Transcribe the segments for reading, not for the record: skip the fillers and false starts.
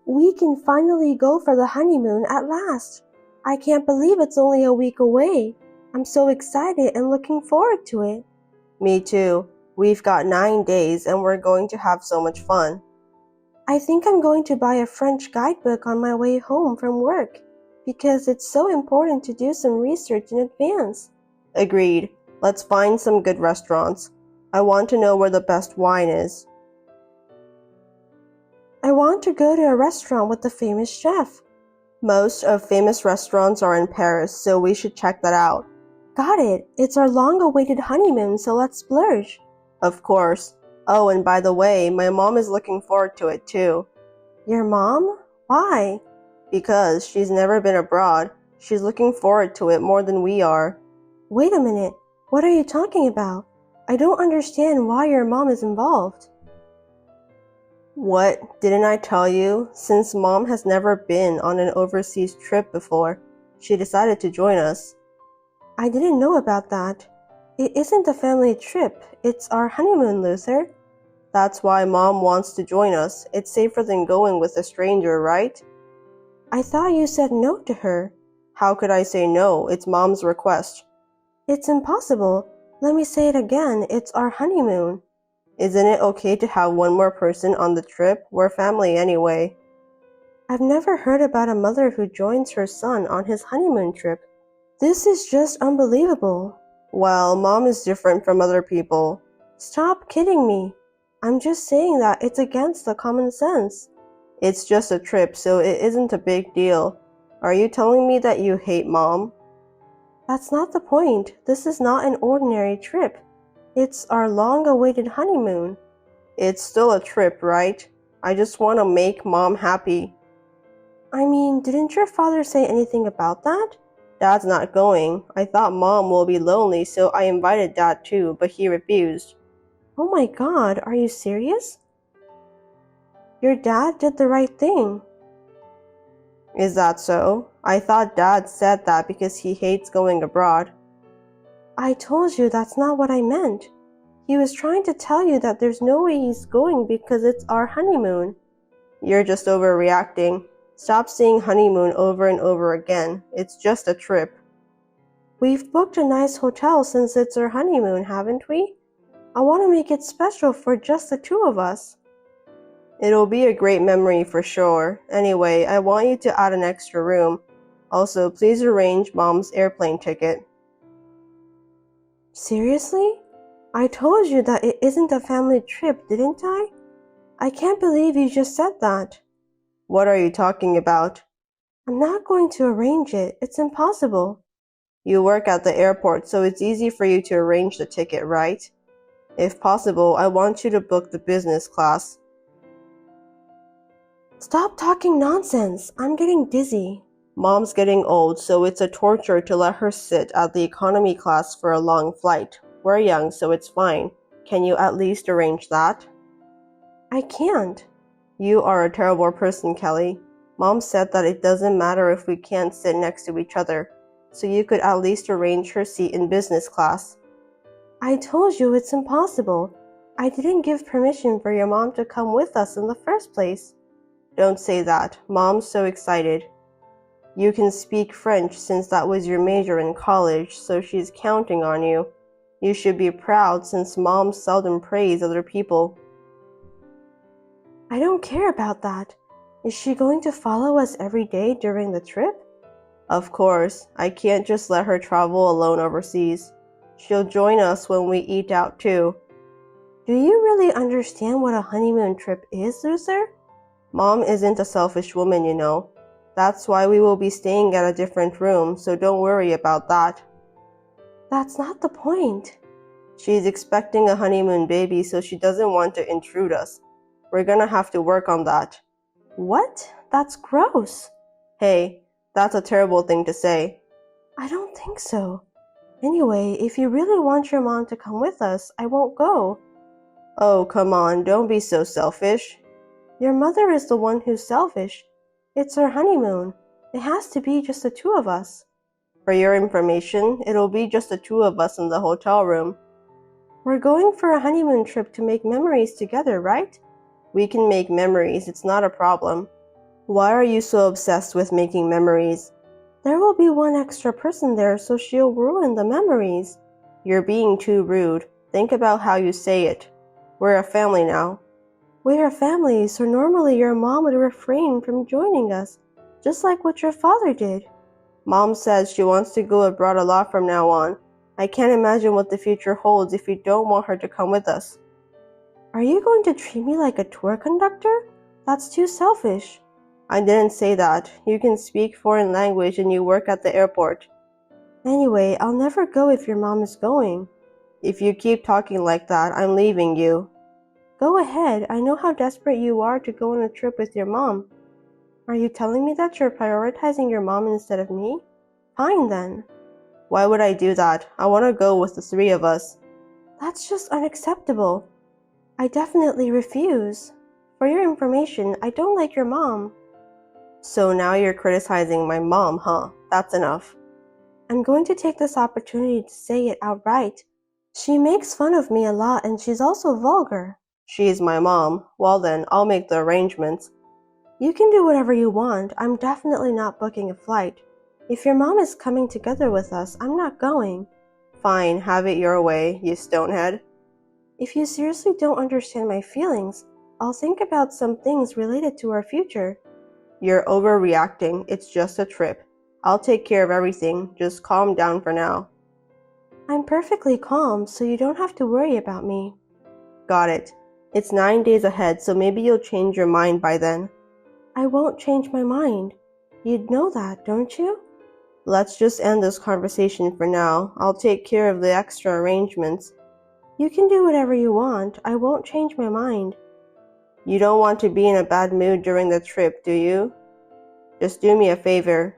We can finally go for the honeymoon at last. I can't believe it's only a week away. I'm so excited and looking forward to it. Me too. We've got 9 days and we're going to have so much fun. I think I'm going to buy a French guidebook on my way home from work because it's so important to do some research in advance. Agreed. Let's find some good restaurants. I want to know where the best wine is. I want to go to a restaurant with a famous chef. Most of famous restaurants are in Paris, so we should check that out. Got it. It's our long-awaited honeymoon, so let's splurge. Of course. Oh, and by the way, my mom is looking forward to it too. Your mom? Why? Because she's never been abroad. She's looking forward to it more than we are. Wait a minute. What are you talking about? I don't understand why your mom is involved. What? Didn't I tell you? Since mom has never been on an overseas trip before, she decided to join us. I didn't know about that. It isn't a family trip. It's our honeymoon, Luther. That's why mom wants to join us. It's safer than going with a stranger, right? I thought you said no to her. How could I say no? It's mom's request. It's impossible. Let me say it again. It's our honeymoon. Isn't it okay to have one more person on the trip? We're family anyway. I've never heard about a mother who joins her son on his honeymoon trip. This is just unbelievable. Well, mom is different from other people. Stop kidding me. I'm just saying that it's against the common sense. It's just a trip, so it isn't a big deal. Are you telling me that you hate mom? That's not the point. This is not an ordinary trip. It's our long-awaited honeymoon. It's still a trip, right? I just want to make mom happy. I mean, didn't your father say anything about that? Dad's not going. I thought mom will be lonely, so I invited dad too, but he refused. Oh my God, are you serious? Your dad did the right thing. Is that so? I thought dad said that because he hates going abroad. I told you that's not what I meant. He was trying to tell you that there's no way he's going because it's our honeymoon. You're just overreacting. Stop saying honeymoon over and over again. It's just a trip. We've booked a nice hotel since it's our honeymoon, haven't we? I want to make it special for just the two of us. It'll be a great memory for sure. Anyway, I want you to add an extra room. Also, please arrange mom's airplane ticket. Seriously? I told you that it isn't a family trip, didn't I? I can't believe you just said that. What are you talking about? I'm not going to arrange it. It's impossible. You work at the airport, so it's easy for you to arrange the ticket, right? If possible, I want you to book the business class. Stop talking nonsense. I'm getting dizzy. Mom's getting old, so it's a torture to let her sit at the economy class for a long flight. We're young, so it's fine. Can you at least arrange that? I can't. You are a terrible person, Kelly. Mom said that it doesn't matter if we can't sit next to each other, so you could at least arrange her seat in business class. I told you it's impossible. I didn't give permission for your mom to come with us in the first place. Don't say that. Mom's so excited. You can speak French since that was your major in college, so she's counting on you. You should be proud since mom seldom praise other people. I don't care about that. Is she going to follow us every day during the trip? Of course. I can't just let her travel alone overseas. She'll join us when we eat out too. Do you really understand what a honeymoon trip is, Luther? Mom isn't a selfish woman, you know. That's why we will be staying at a different room, so don't worry about that. That's not the point. She's expecting a honeymoon baby, so she doesn't want to intrude us. We're gonna have to work on that. What? That's gross. Hey, that's a terrible thing to say. I don't think so. Anyway, if you really want your mom to come with us, I won't go. Oh, come on, don't be so selfish. Your mother is the one who's selfish. It's our honeymoon. It has to be just the two of us. For your information, it'll be just the two of us in the hotel room. We're going for a honeymoon trip to make memories together, right? We can make memories, it's not a problem. Why are you so obsessed with making memories? There will be one extra person there, so she'll ruin the memories. You're being too rude. Think about how you say it. We're a family now. We're a family, so normally your mom would refrain from joining us, just like what your father did. Mom says she wants to go abroad a lot from now on. I can't imagine what the future holds if you don't want her to come with us. Are you going to treat me like a tour conductor? That's too selfish. I didn't say that. You can speak foreign language and you work at the airport. Anyway, I'll never go if your mom is going. If you keep talking like that, I'm leaving you. Go ahead. I know how desperate you are to go on a trip with your mom. Are you telling me that you're prioritizing your mom instead of me? Fine then. Why would I do that? I want to go with the three of us. That's just unacceptable. I definitely refuse. For your information, I don't like your mom. So now you're criticizing my mom, huh? That's enough. I'm going to take this opportunity to say it outright. She makes fun of me a lot and she's also vulgar. She's my mom. Well then, I'll make the arrangements. You can do whatever you want. I'm definitely not booking a flight. If your mom is coming together with us, I'm not going. Fine, have it your way, you stonehead. If you seriously don't understand my feelings, I'll think about some things related to our future. You're overreacting. It's just a trip. I'll take care of everything. Just calm down for now. I'm perfectly calm, so you don't have to worry about me. Got it. It's 9 days ahead, so maybe you'll change your mind by then. I won't change my mind. You'd know that, don't you? Let's just end this conversation for now. I'll take care of the extra arrangements. You can do whatever you want. I won't change my mind. You don't want to be in a bad mood during the trip, do you? Just do me a favor.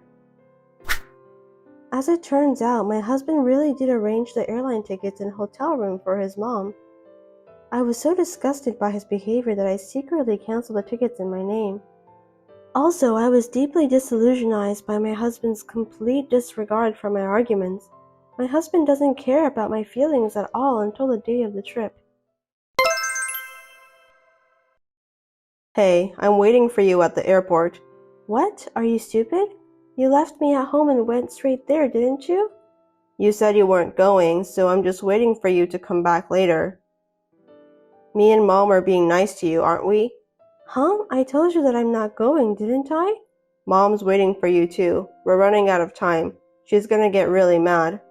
As it turns out, my husband really did arrange the airline tickets and hotel room for his mom. I was so disgusted by his behavior that I secretly canceled the tickets in my name. Also, I was deeply disillusionized by my husband's complete disregard for my arguments. My husband doesn't care about my feelings at all until the day of the trip. Hey, I'm waiting for you at the airport. What? Are you stupid? You left me at home and went straight there, didn't you? You said you weren't going, so I'm just waiting for you to come back later. Me and Mom are being nice to you, aren't we? Huh? I told you that I'm not going, didn't I? Mom's waiting for you too. We're running out of time. She's gonna get really mad.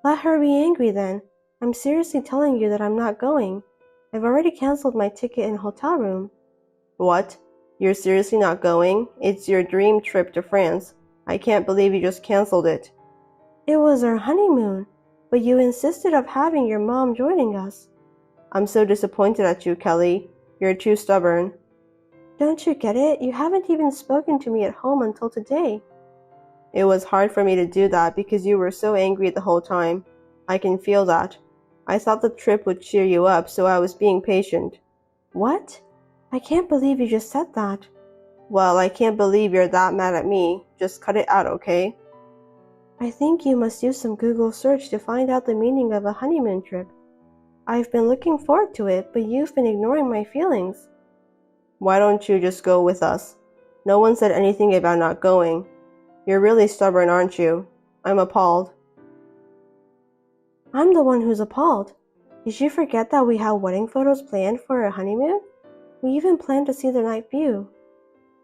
Let her be angry then. I'm seriously telling you that I'm not going. I've already canceled my ticket and hotel room. What? You're seriously not going? It's your dream trip to France. I can't believe you just canceled it. It was our honeymoon, but you insisted of having your mom joining us. I'm so disappointed at you, Kelly. You're too stubborn. Don't you get it? You haven't even spoken to me at home until today. It was hard for me to do that because you were so angry the whole time. I can feel that. I thought the trip would cheer you up, so I was being patient. What? I can't believe you just said that. Well, I can't believe you're that mad at me. Just cut it out, okay? I think you must do some Google search to find out the meaning of a honeymoon trip. I've been looking forward to it, but you've been ignoring my feelings. Why don't you just go with us? No one said anything about not going. You're really stubborn, aren't you? I'm appalled. I'm the one who's appalled. Did you forget that we have wedding photos planned for our honeymoon? We even planned to see the night view.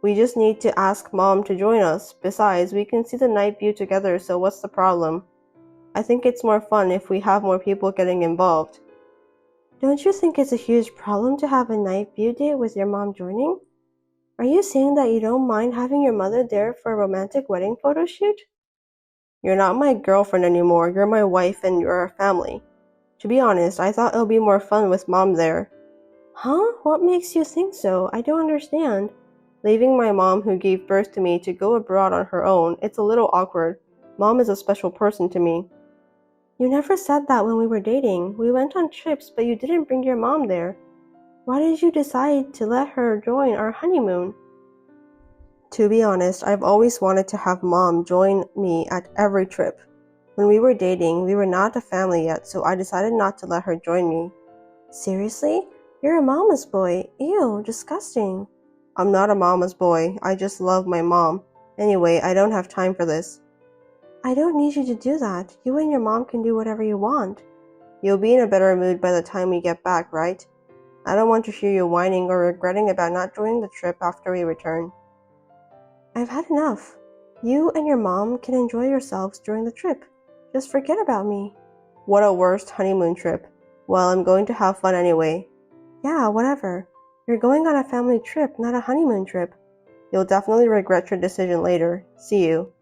We just need to ask Mom to join us. Besides, we can see the night view together, so what's the problem? I think it's more fun if we have more people getting involved. Don't you think it's a huge problem to have a night view date with your mom joining? Are you saying that you don't mind having your mother there for a romantic wedding photo shoot? You're not my girlfriend anymore. You're my wife and you're our family. To be honest, I thought it would be more fun with Mom there. Huh? What makes you think so? I don't understand. Leaving my mom who gave birth to me to go abroad on her own, it's a little awkward. Mom is a special person to me. You never said that when we were dating. We went on trips, but you didn't bring your mom there. Why did you decide to let her join our honeymoon? To be honest, I've always wanted to have Mom join me at every trip. When we were dating, we were not a family yet, so I decided not to let her join me. Seriously? You're a mama's boy. Ew, disgusting. I'm not a mama's boy. I just love my mom. Anyway, I don't have time for this. I don't need you to do that. You and your mom can do whatever you want. You'll be in a better mood by the time we get back, right? I don't want to hear you whining or regretting about not joining the trip after we return. I've had enough. You and your mom can enjoy yourselves during the trip. Just forget about me. What a worst honeymoon trip. Well, I'm going to have fun anyway. Yeah, whatever. You're going on a family trip, not a honeymoon trip. You'll definitely regret your decision later. See you.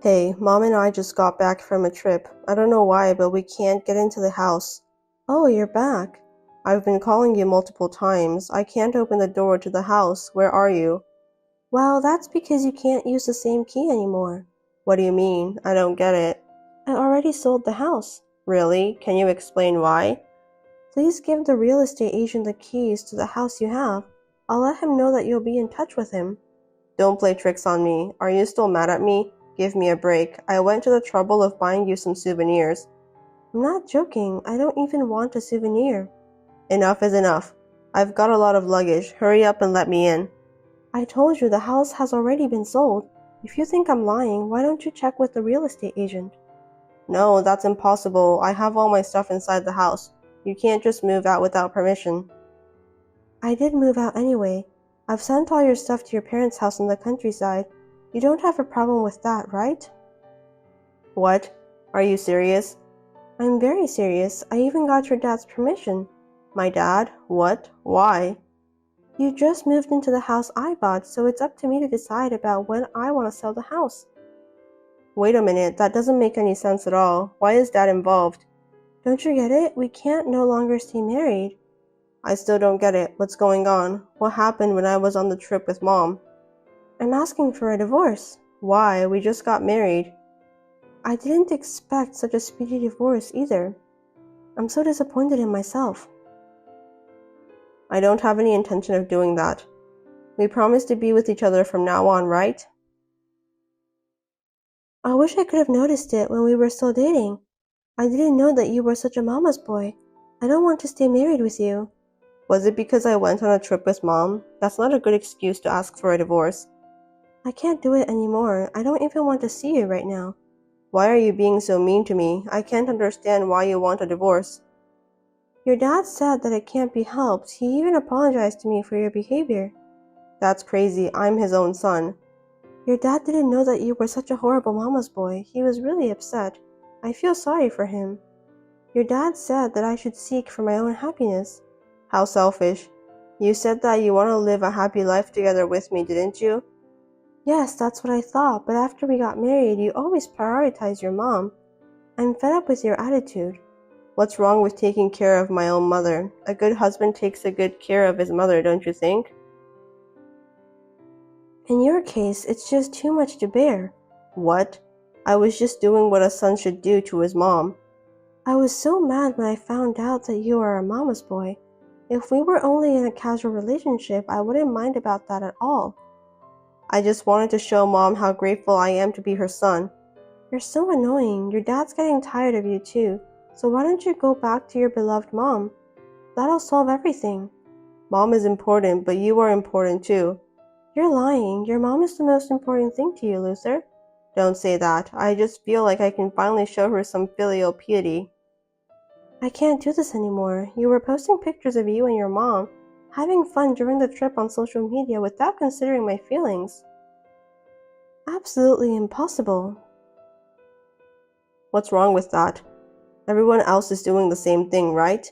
Hey, Mom and I just got back from a trip. I don't know why, but we can't get into the house. Oh, you're back. I've been calling you multiple times. I can't open the door to the house. Where are you? Well, that's because you can't use the same key anymore. What do you mean? I don't get it. I already sold the house. Really? Can you explain why? Please give the real estate agent the keys to the house you have. I'll let him know that you'll be in touch with him. Don't play tricks on me. Are you still mad at me? Give me a break. I went to the trouble of buying you some souvenirs. I'm not joking. I don't even want a souvenir. Enough is enough. I've got a lot of luggage. Hurry up and let me in. I told you the house has already been sold. If you think I'm lying, why don't you check with the real estate agent? No, that's impossible. I have all my stuff inside the house. You can't just move out without permission. I did move out anyway. I've sent all your stuff to your parents' house in the countryside. You don't have a problem with that, right? What? Are you serious? I'm very serious. I even got your dad's permission. My dad? What? Why? You just moved into the house I bought, so it's up to me to decide about when I want to sell the house. Wait a minute, that doesn't make any sense at all. Why is Dad involved? Don't you get it? We can't no longer stay married. I still don't get it. What's going on? What happened when I was on the trip with Mom? I'm asking for a divorce. Why? We just got married. I didn't expect such a speedy divorce either. I'm so disappointed in myself. I don't have any intention of doing that. We promised to be with each other from now on, right? I wish I could have noticed it when we were still dating. I didn't know that you were such a mama's boy. I don't want to stay married with you. Was it because I went on a trip with Mom? That's not a good excuse to ask for a divorce. I can't do it anymore. I don't even want to see you right now. Why are you being so mean to me? I can't understand why you want a divorce. Your dad said that it can't be helped. He even apologized to me for your behavior. That's crazy. I'm his own son. Your dad didn't know that you were such a horrible mama's boy. He was really upset. I feel sorry for him. Your dad said that I should seek for my own happiness. How selfish. You said that you want to live a happy life together with me, didn't you? Yes, that's what I thought, but after we got married, you always prioritized your mom. I'm fed up with your attitude. What's wrong with taking care of my own mother? A good husband takes a good care of his mother, don't you think? In your case, it's just too much to bear. What? I was just doing what a son should do to his mom. I was so mad when I found out that you are a mama's boy. If we were only in a casual relationship, I wouldn't mind about that at all. I just wanted to show Mom how grateful I am to be her son. You're so annoying. Your dad's getting tired of you too. So why don't you go back to your beloved mom? That'll solve everything. Mom is important, but you are important too. You're lying. Your mom is the most important thing to you, loser. Don't say that. I just feel like I can finally show her some filial piety. I can't do this anymore. You were posting pictures of you and your mom having fun during the trip on social media without considering my feelings. Absolutely impossible. What's wrong with that? Everyone else is doing the same thing, right?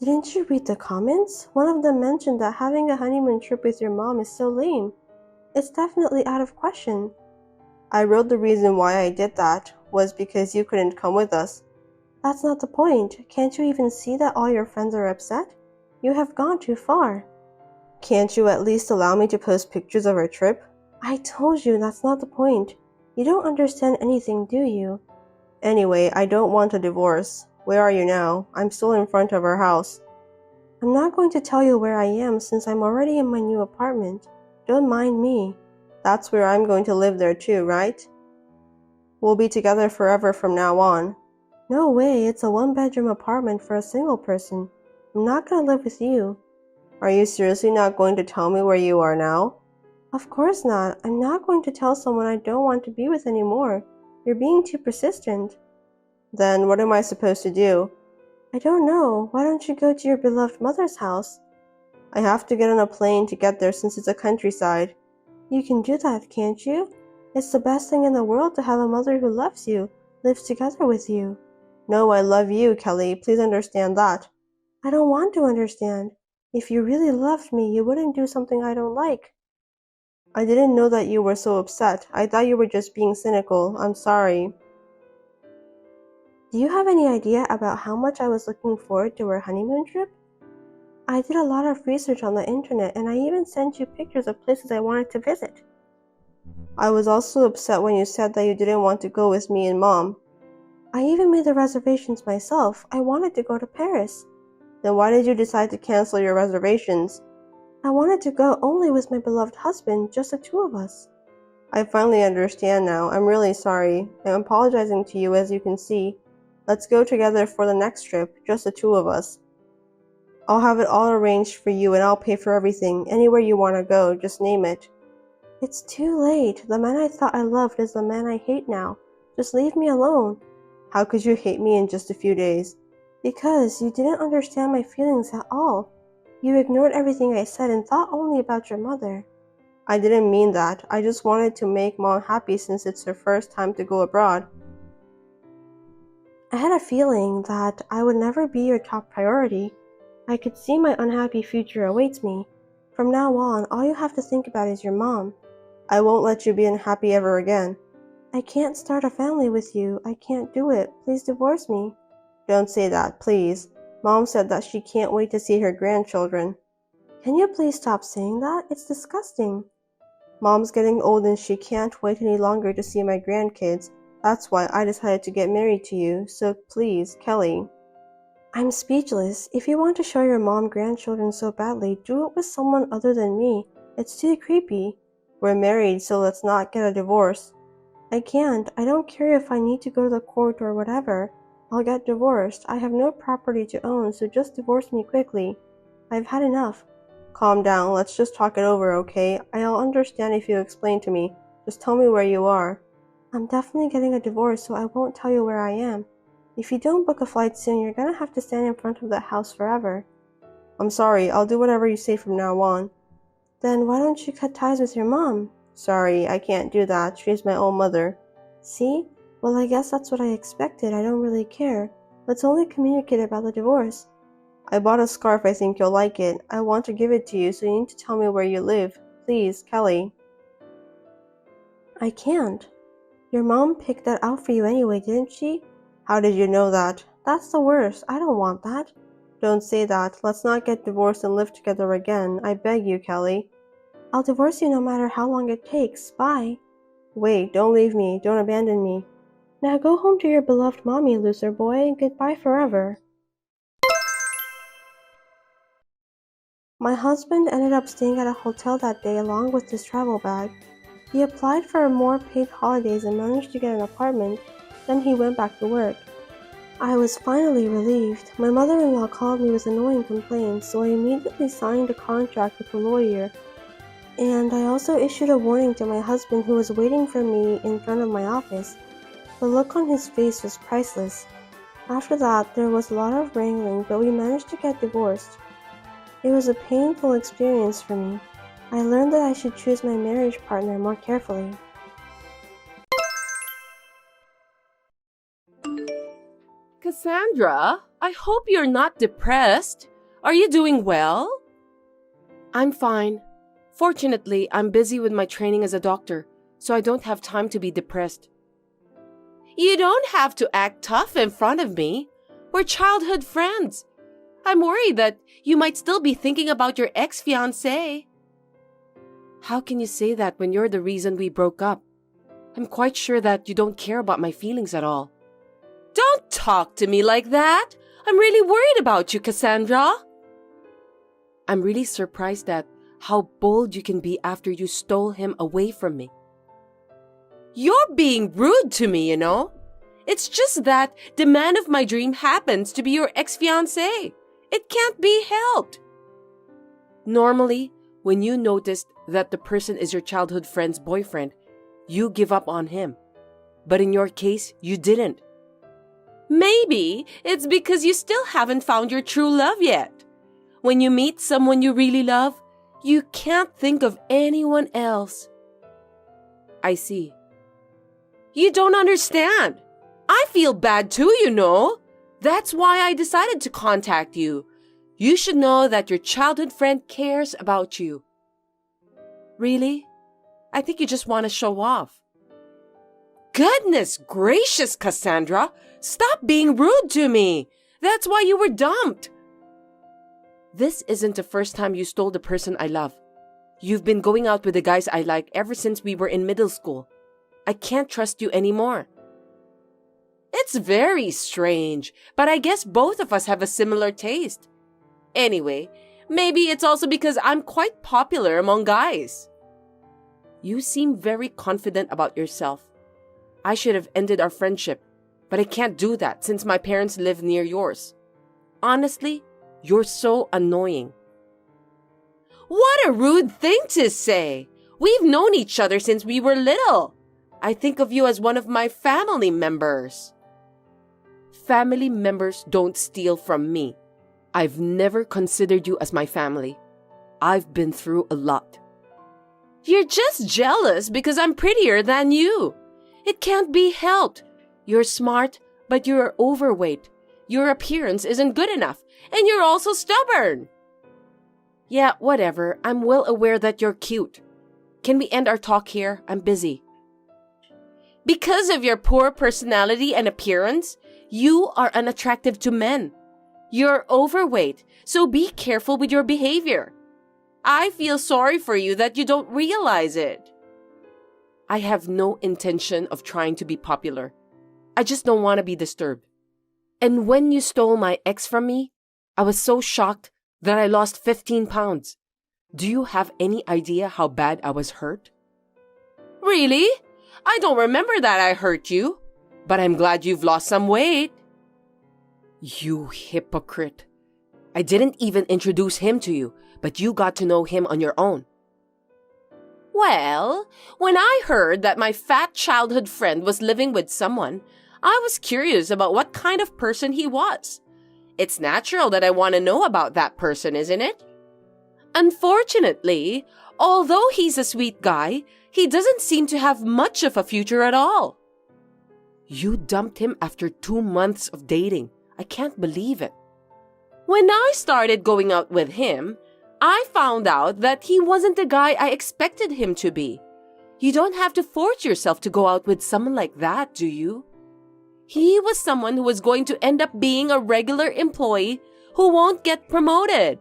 Didn't you read the comments? One of them mentioned that having a honeymoon trip with your mom is so lame. It's definitely out of question. I wrote the reason why I did that was because you couldn't come with us. That's not the point. Can't you even see that all your friends are upset? You have gone too far. Can't you at least allow me to post pictures of our trip? I told you that's not the point. You don't understand anything, do you? Anyway, I don't want a divorce. Where are you now? I'm still in front of our house. I'm not going to tell you where I am since I'm already in my new apartment. Don't mind me. That's where I'm going to live there too, right? We'll be together forever from now on. No way, it's a one-bedroom apartment for a single person. I'm not gonna live with you. Are you seriously not going to tell me where you are now? Of course not. I'm not going to tell someone I don't want to be with anymore. You're being too persistent. Then what am I supposed to do? I don't know. Why don't you go to your beloved mother's house? I have to get on a plane to get there since it's a countryside. You can do that, can't you? It's the best thing in the world to have a mother who loves you, lives together with you. No, I love you, Kelly. Please understand that. I don't want to understand. If you really loved me, you wouldn't do something I don't like. I didn't know that you were so upset. I thought you were just being cynical. I'm sorry. Do you have any idea about how much I was looking forward to our honeymoon trip? I did a lot of research on the internet and I even sent you pictures of places I wanted to visit. I was also upset when you said that you didn't want to go with me and Mom. I even made the reservations myself. I wanted to go to Paris. Then why did you decide to cancel your reservations? I wanted to go only with my beloved husband, just the two of us. I finally understand now. I'm really sorry. I'm apologizing to you, as you can see. Let's go together for the next trip, just the two of us. I'll have it all arranged for you and I'll pay for everything. Anywhere you want to go, just name it. It's too late. The man I thought I loved is the man I hate now. Just leave me alone. How could you hate me in just a few days? Because you didn't understand my feelings at all. You ignored everything I said and thought only about your mother. I didn't mean that. I just wanted to make Mom happy since it's her first time to go abroad. I had a feeling that I would never be your top priority. I could see my unhappy future awaits me. From now on, all you have to think about is your mom. I won't let you be unhappy ever again. I can't start a family with you. I can't do it. Please divorce me. Don't say that, please. Mom said that she can't wait to see her grandchildren. Can you please stop saying that? It's disgusting. Mom's getting old and she can't wait any longer to see my grandkids. That's why I decided to get married to you. So please, Kelly. I'm speechless. If you want to show your mom grandchildren so badly, do it with someone other than me. It's too creepy. We're married, so let's not get a divorce. I can't. I don't care if I need to go to the court or whatever. I'll get divorced. I have no property to own, so just divorce me quickly. I've had enough. Calm down. Let's just talk it over, okay? I'll understand if you explain to me. Just tell me where you are. I'm definitely getting a divorce, so I won't tell you where I am. If you don't book a flight soon, you're gonna have to stand in front of that house forever. I'm sorry. I'll do whatever you say from now on. Then why don't you cut ties with your mom? Sorry, I can't do that. She's my own mother. See? Well, I guess that's what I expected. I don't really care. Let's only communicate about the divorce. I bought a scarf. I think you'll like it. I want to give it to you, so you need to tell me where you live. Please, Kelly. I can't. Your mom picked that out for you anyway, didn't she? How did you know that? That's the worst. I don't want that. Don't say that. Let's not get divorced and live together again. I beg you, Kelly. I'll divorce you no matter how long it takes. Bye. Wait, don't leave me. Don't abandon me. Now go home to your beloved mommy, loser boy, and goodbye forever. My husband ended up staying at a hotel that day along with his travel bag. He applied for more paid holidays and managed to get an apartment. Then he went back to work. I was finally relieved. My mother-in-law called me with annoying complaints, so I immediately signed a contract with a lawyer. And I also issued a warning to my husband, who was waiting for me in front of my office. The look on his face was priceless. After that, there was a lot of wrangling, but we managed to get divorced. It was a painful experience for me. I learned that I should choose my marriage partner more carefully. Cassandra, I hope you're not depressed. Are you doing well? I'm fine. Fortunately, I'm busy with my training as a doctor, so I don't have time to be depressed. You don't have to act tough in front of me. We're childhood friends. I'm worried that you might still be thinking about your ex-fiancé. How can you say that when you're the reason we broke up? I'm quite sure that you don't care about my feelings at all. Don't talk to me like that. I'm really worried about you, Cassandra. I'm really surprised at how bold you can be after you stole him away from me. You're being rude to me, you know. It's just that the man of my dream happens to be your ex-fiancé. It can't be helped. Normally, when you noticed that the person is your childhood friend's boyfriend, you give up on him. But in your case, you didn't. Maybe it's because you still haven't found your true love yet. When you meet someone you really love, you can't think of anyone else. I see. You don't understand. I feel bad too, you know. That's why I decided to contact you. You should know that your childhood friend cares about you. Really? I think you just want to show off. Goodness gracious, Cassandra! Stop being rude to me! That's why you were dumped! This isn't the first time you stole the person I love. You've been going out with the guys I like ever since we were in middle school. I can't trust you anymore. It's very strange, but I guess both of us have a similar taste. Anyway, maybe it's also because I'm quite popular among guys. You seem very confident about yourself. I should have ended our friendship, but I can't do that since my parents live near yours. Honestly, you're so annoying. What a rude thing to say! We've known each other since we were little. I think of you as one of my family members. Family members don't steal from me. I've never considered you as my family. I've been through a lot. You're just jealous because I'm prettier than you. It can't be helped. You're smart, but you're overweight. Your appearance isn't good enough, and you're also stubborn. Yeah, whatever. I'm well aware that you're cute. Can we end our talk here? I'm busy. Because of your poor personality and appearance, you are unattractive to men. You're overweight, so be careful with your behavior. I feel sorry for you that you don't realize it. I have no intention of trying to be popular. I just don't want to be disturbed. And when you stole my ex from me, I was so shocked that I lost 15 pounds. Do you have any idea how bad I was hurt? Really? I don't remember that I hurt you, but I'm glad you've lost some weight. You hypocrite. I didn't even introduce him to you, but you got to know him on your own. Well, when I heard that my fat childhood friend was living with someone, I was curious about what kind of person he was. It's natural that I want to know about that person, isn't it? Unfortunately, although he's a sweet guy, he doesn't seem to have much of a future at all. You dumped him after 2 months of dating. I can't believe it. When I started going out with him, I found out that he wasn't the guy I expected him to be. You don't have to force yourself to go out with someone like that, do you? He was someone who was going to end up being a regular employee who won't get promoted.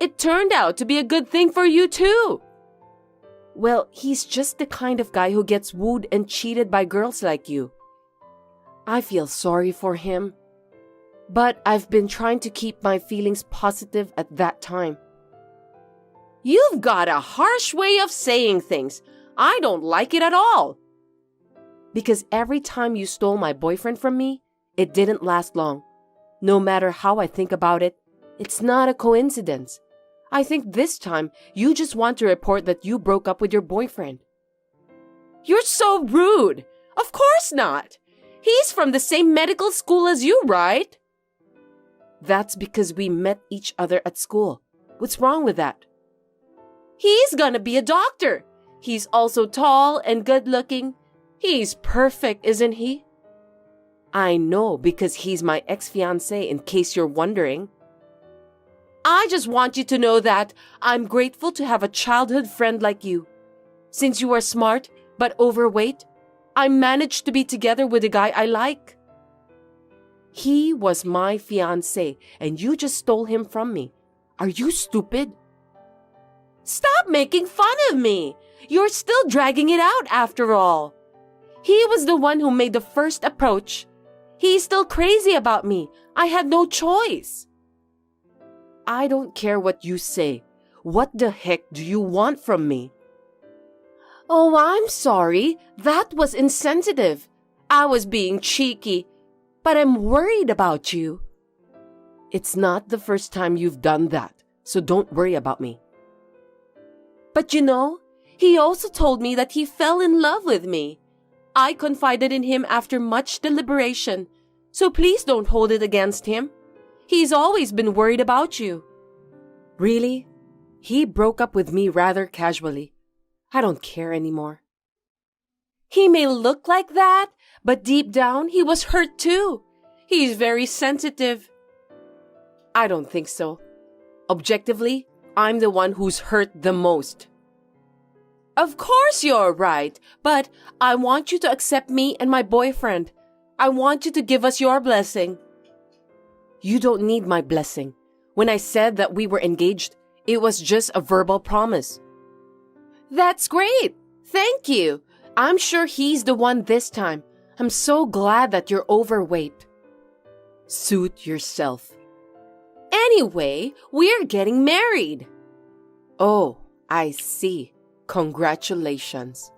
It turned out to be a good thing for you too. Well, he's just the kind of guy who gets wooed and cheated by girls like you. I feel sorry for him, but I've been trying to keep my feelings positive at that time. You've got a harsh way of saying things. I don't like it at all. Because every time you stole my boyfriend from me, it didn't last long. No matter how I think about it, it's not a coincidence. I think this time you just want to report that you broke up with your boyfriend. You're so rude. Of course not. He's from the same medical school as you, right? That's because we met each other at school. What's wrong with that? He's gonna be a doctor. He's also tall and good-looking. He's perfect, isn't he? I know, because he's my ex-fiancé, in case you're wondering. I just want you to know that I'm grateful to have a childhood friend like you. Since you are smart but overweight, I managed to be together with a guy I like. He was my fiancé, and you just stole him from me. Are you stupid? Stop making fun of me! You're still dragging it out after all. He was the one who made the first approach. He's still crazy about me. I had no choice. I don't care what you say. What the heck do you want from me? Oh, I'm sorry. That was insensitive. I was being cheeky, but I'm worried about you. It's not the first time you've done that, so don't worry about me. But you know, he also told me that he fell in love with me. I confided in him after much deliberation, so please don't hold it against him. He's always been worried about you. Really? He broke up with me rather casually. I don't care anymore. He may look like that, but deep down he was hurt too. He's very sensitive. I don't think so. Objectively, I'm the one who's hurt the most. Of course you're right, but I want you to accept me and my boyfriend. I want you to give us your blessing. You don't need my blessing. When I said that we were engaged, it was just a verbal promise. That's great. Thank you. I'm sure he's the one this time. I'm so glad that you're overweight. Suit yourself. Anyway, we're getting married. Oh, I see. Congratulations.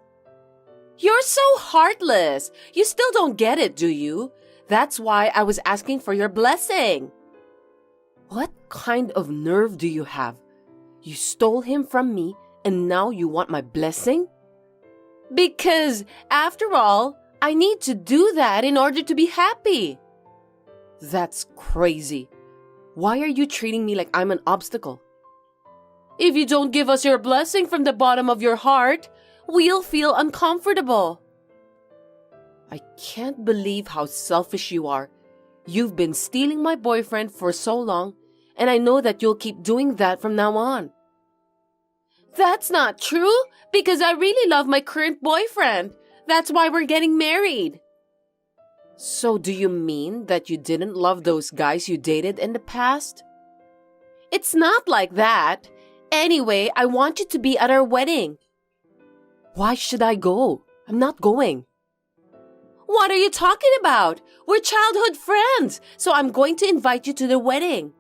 You're so heartless. You still don't get it, do you? That's why I was asking for your blessing. What kind of nerve do you have? You stole him from me and now you want my blessing? Because, after all, I need to do that in order to be happy. That's crazy. Why are you treating me like I'm an obstacle? If you don't give us your blessing from the bottom of your heart, we'll feel uncomfortable. I can't believe how selfish you are. You've been stealing my boyfriend for so long, and I know that you'll keep doing that from now on. That's not true, because I really love my current boyfriend. That's why we're getting married. So do you mean that you didn't love those guys you dated in the past? It's not like that. Anyway, I want you to be at our wedding. Why should I go? I'm not going. What are you talking about? We're childhood friends, so I'm going to invite you to the wedding.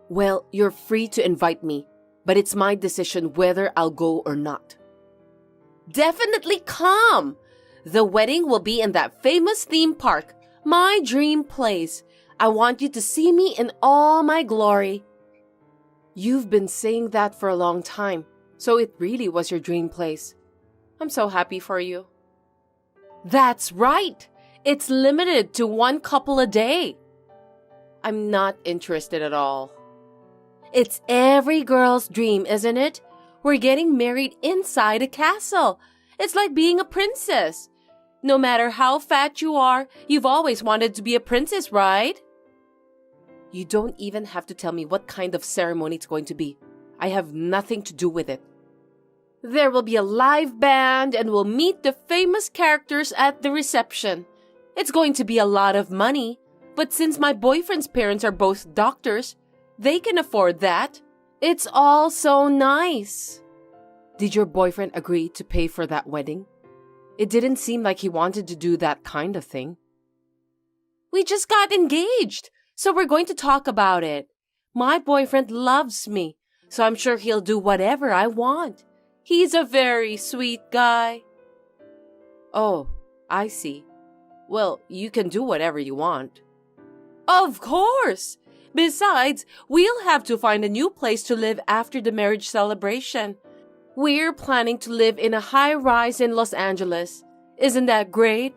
Well, you're free to invite me, but it's my decision whether I'll go or not. Definitely come. The wedding will be in that famous theme park, my dream place. I want you to see me in all my glory. You've been saying that for a long time, so it really was your dream place. I'm so happy for you. That's right. It's limited to 1 couple a day. I'm not interested at all. It's every girl's dream, isn't it? We're getting married inside a castle. It's like being a princess. No matter how fat you are, you've always wanted to be a princess, right? You don't even have to tell me what kind of ceremony it's going to be. I have nothing to do with it. There will be a live band and we'll meet the famous characters at the reception. It's going to be a lot of money, but since my boyfriend's parents are both doctors, they can afford that. It's all so nice. Did your boyfriend agree to pay for that wedding? It didn't seem like he wanted to do that kind of thing. We just got engaged, so we're going to talk about it. My boyfriend loves me, so I'm sure he'll do whatever I want. He's a very sweet guy. Oh, I see. Well, you can do whatever you want. Of course! Besides, we'll have to find a new place to live after the marriage celebration. We're planning to live in a high-rise in Los Angeles. Isn't that great?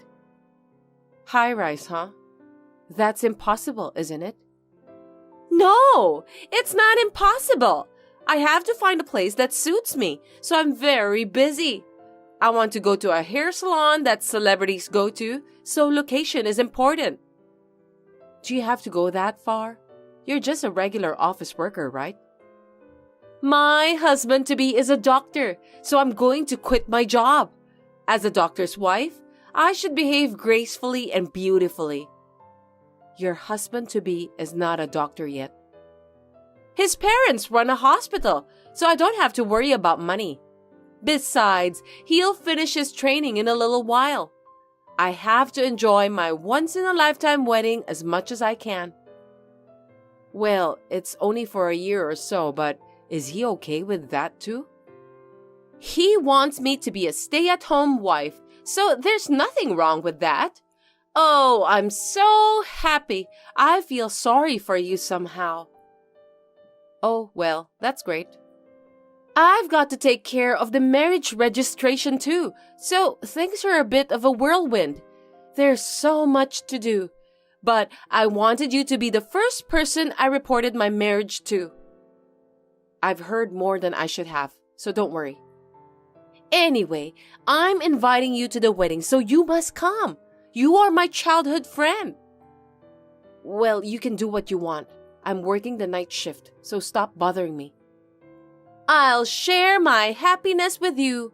High-rise, huh? That's impossible, isn't it? No, it's not impossible. I have to find a place that suits me, so I'm very busy. I want to go to a hair salon that celebrities go to, so location is important. Do you have to go that far? You're just a regular office worker, right? My husband-to-be is a doctor, so I'm going to quit my job. As a doctor's wife, I should behave gracefully and beautifully. Your husband-to-be is not a doctor yet. His parents run a hospital, so I don't have to worry about money. Besides, he'll finish his training in a little while. I have to enjoy my once-in-a-lifetime wedding as much as I can. Well, it's only for a year or so, but is he okay with that too? He wants me to be a stay-at-home wife, so there's nothing wrong with that. Oh, I'm so happy. I feel sorry for you somehow. Oh, well, that's great. I've got to take care of the marriage registration too, so things are a bit of a whirlwind. There's so much to do, but I wanted you to be the first person I reported my marriage to. I've heard more than I should have, so don't worry. Anyway, I'm inviting you to the wedding, so you must come. You are my childhood friend. Well, you can do what you want. I'm working the night shift, so stop bothering me. I'll share my happiness with you.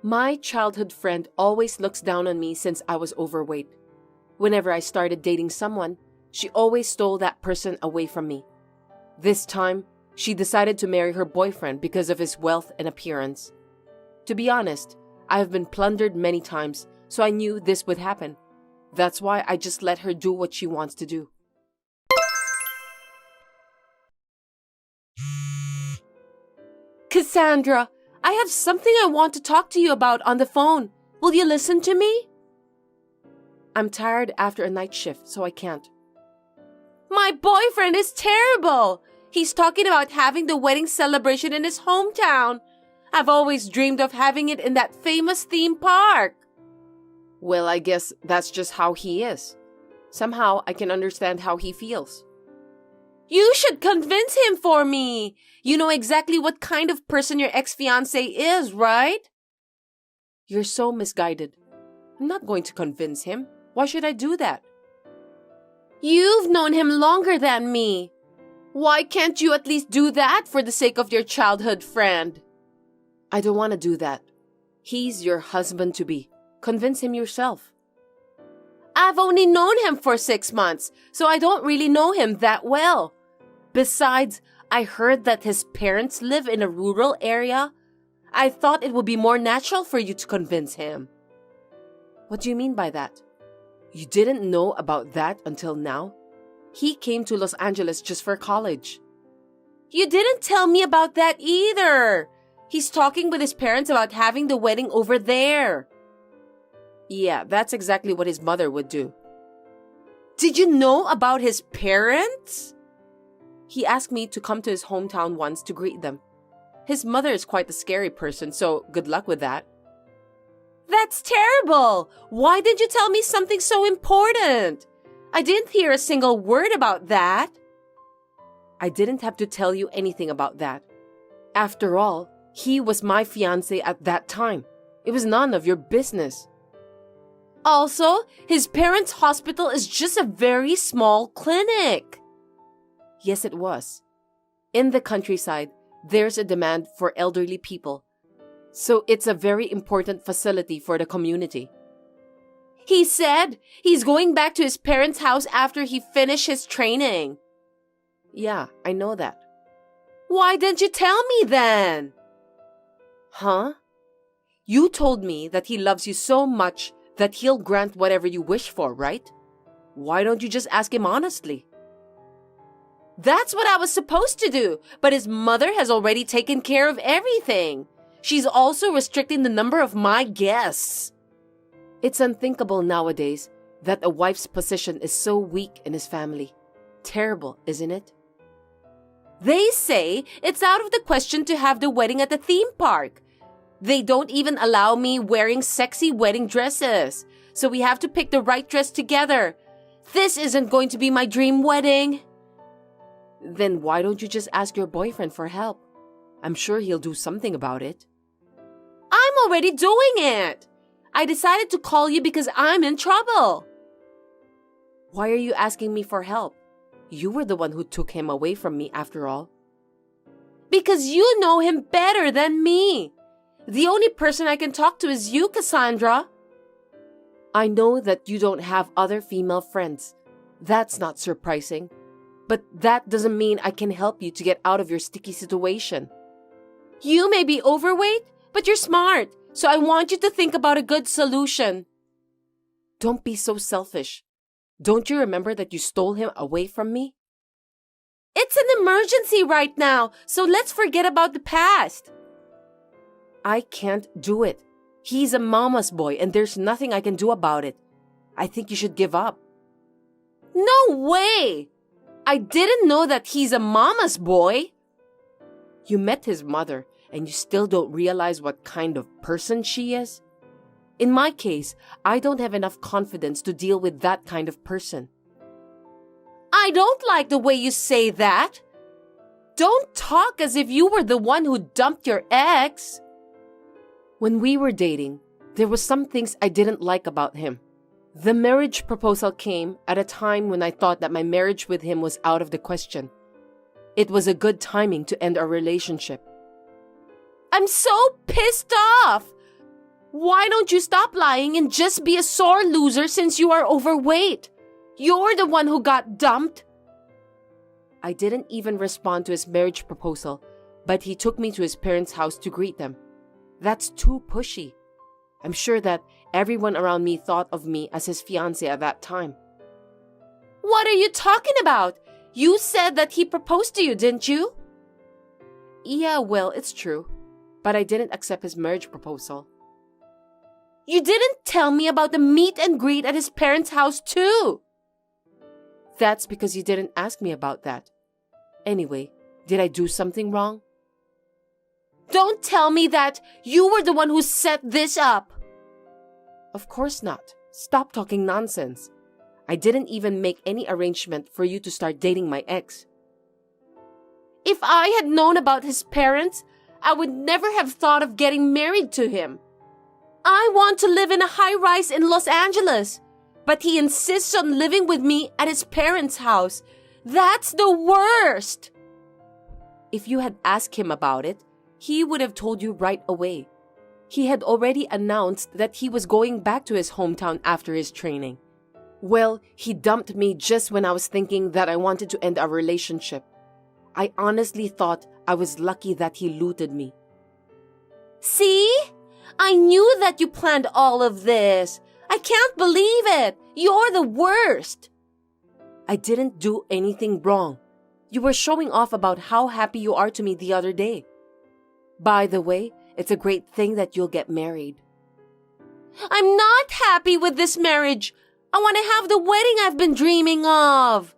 My childhood friend always looks down on me since I was overweight. Whenever I started dating someone, she always stole that person away from me. This time, she decided to marry her boyfriend because of his wealth and appearance. To be honest, I have been plundered many times, so I knew this would happen. That's why I just let her do what she wants to do. Cassandra, I have something I want to talk to you about on the phone. Will you listen to me? I'm tired after a night shift, so I can't. My boyfriend is terrible. He's talking about having the wedding celebration in his hometown. I've always dreamed of having it in that famous theme park. Well, I guess that's just how he is. Somehow I can understand how he feels. You should convince him for me. You know exactly what kind of person your ex-fiancé is, right? You're so misguided. I'm not going to convince him. Why should I do that? You've known him longer than me. Why can't you at least do that for the sake of your childhood friend? I don't want to do that. He's your husband-to-be. Convince him yourself. I've only known him for 6 months, so I don't really know him that well. Besides, I heard that his parents live in a rural area. I thought it would be more natural for you to convince him. What do you mean by that? You didn't know about that until now? He came to Los Angeles just for college. You didn't tell me about that either. He's talking with his parents about having the wedding over there. Yeah, that's exactly what his mother would do. Did you know about his parents? He asked me to come to his hometown once to greet them. His mother is quite a scary person, so good luck with that. That's terrible! Why didn't you tell me something so important? I didn't hear a single word about that. I didn't have to tell you anything about that. After all, he was my fiancé at that time. It was none of your business. Also, his parents' hospital is just a very small clinic. Yes, it was. In the countryside, there's a demand for elderly people. So it's a very important facility for the community. He said he's going back to his parents' house after he finished his training. Yeah, I know that. Why didn't you tell me then? Huh? You told me that he loves you so much that he'll grant whatever you wish for, right? Why don't you just ask him honestly? That's what I was supposed to do, but his mother has already taken care of everything. She's also restricting the number of my guests. It's unthinkable nowadays that a wife's position is so weak in his family. Terrible, isn't it? They say it's out of the question to have the wedding at the theme park. They don't even allow me wearing sexy wedding dresses, so we have to pick the right dress together. This isn't going to be my dream wedding. Then why don't you just ask your boyfriend for help? I'm sure he'll do something about it. I'm already doing it. I decided to call you because I'm in trouble. Why are you asking me for help? You were the one who took him away from me after all. Because you know him better than me. The only person I can talk to is you, Cassandra. I know that you don't have other female friends. That's not surprising. But that doesn't mean I can help you to get out of your sticky situation. You may be overweight, but you're smart, so I want you to think about a good solution. Don't be so selfish. Don't you remember that you stole him away from me? It's an emergency right now, so let's forget about the past. I can't do it. He's a mama's boy and there's nothing I can do about it. I think you should give up. No way! I didn't know that he's a mama's boy. You met his mother and you still don't realize what kind of person she is? In my case, I don't have enough confidence to deal with that kind of person. I don't like the way you say that. Don't talk as if you were the one who dumped your ex. When we were dating, there were some things I didn't like about him. The marriage proposal came at a time when I thought that my marriage with him was out of the question. It was a good timing to end our relationship. I'm so pissed off! Why don't you stop lying and just be a sore loser since you are overweight? You're the one who got dumped. I didn't even respond to his marriage proposal, but he took me to his parents' house to greet them. That's too pushy. I'm sure that everyone around me thought of me as his fiancé at that time. What are you talking about? You said that he proposed to you, didn't you? Yeah, well, it's true. But I didn't accept his marriage proposal. You didn't tell me about the meet and greet at his parents' house too. That's because you didn't ask me about that. Anyway, did I do something wrong? Don't tell me that you were the one who set this up. Of course not. Stop talking nonsense. I didn't even make any arrangement for you to start dating my ex. If I had known about his parents, I would never have thought of getting married to him. I want to live in a high-rise in Los Angeles, but he insists on living with me at his parents' house. That's the worst! If you had asked him about it, he would have told you right away. He had already announced that he was going back to his hometown after his training. Well, he dumped me just when I was thinking that I wanted to end our relationship. I honestly thought I was lucky that he looted me. See? I knew that you planned all of this. I can't believe it. You're the worst. I didn't do anything wrong. You were showing off about how happy you are to me the other day. By the way, it's a great thing that you'll get married. I'm not happy with this marriage. I want to have the wedding I've been dreaming of.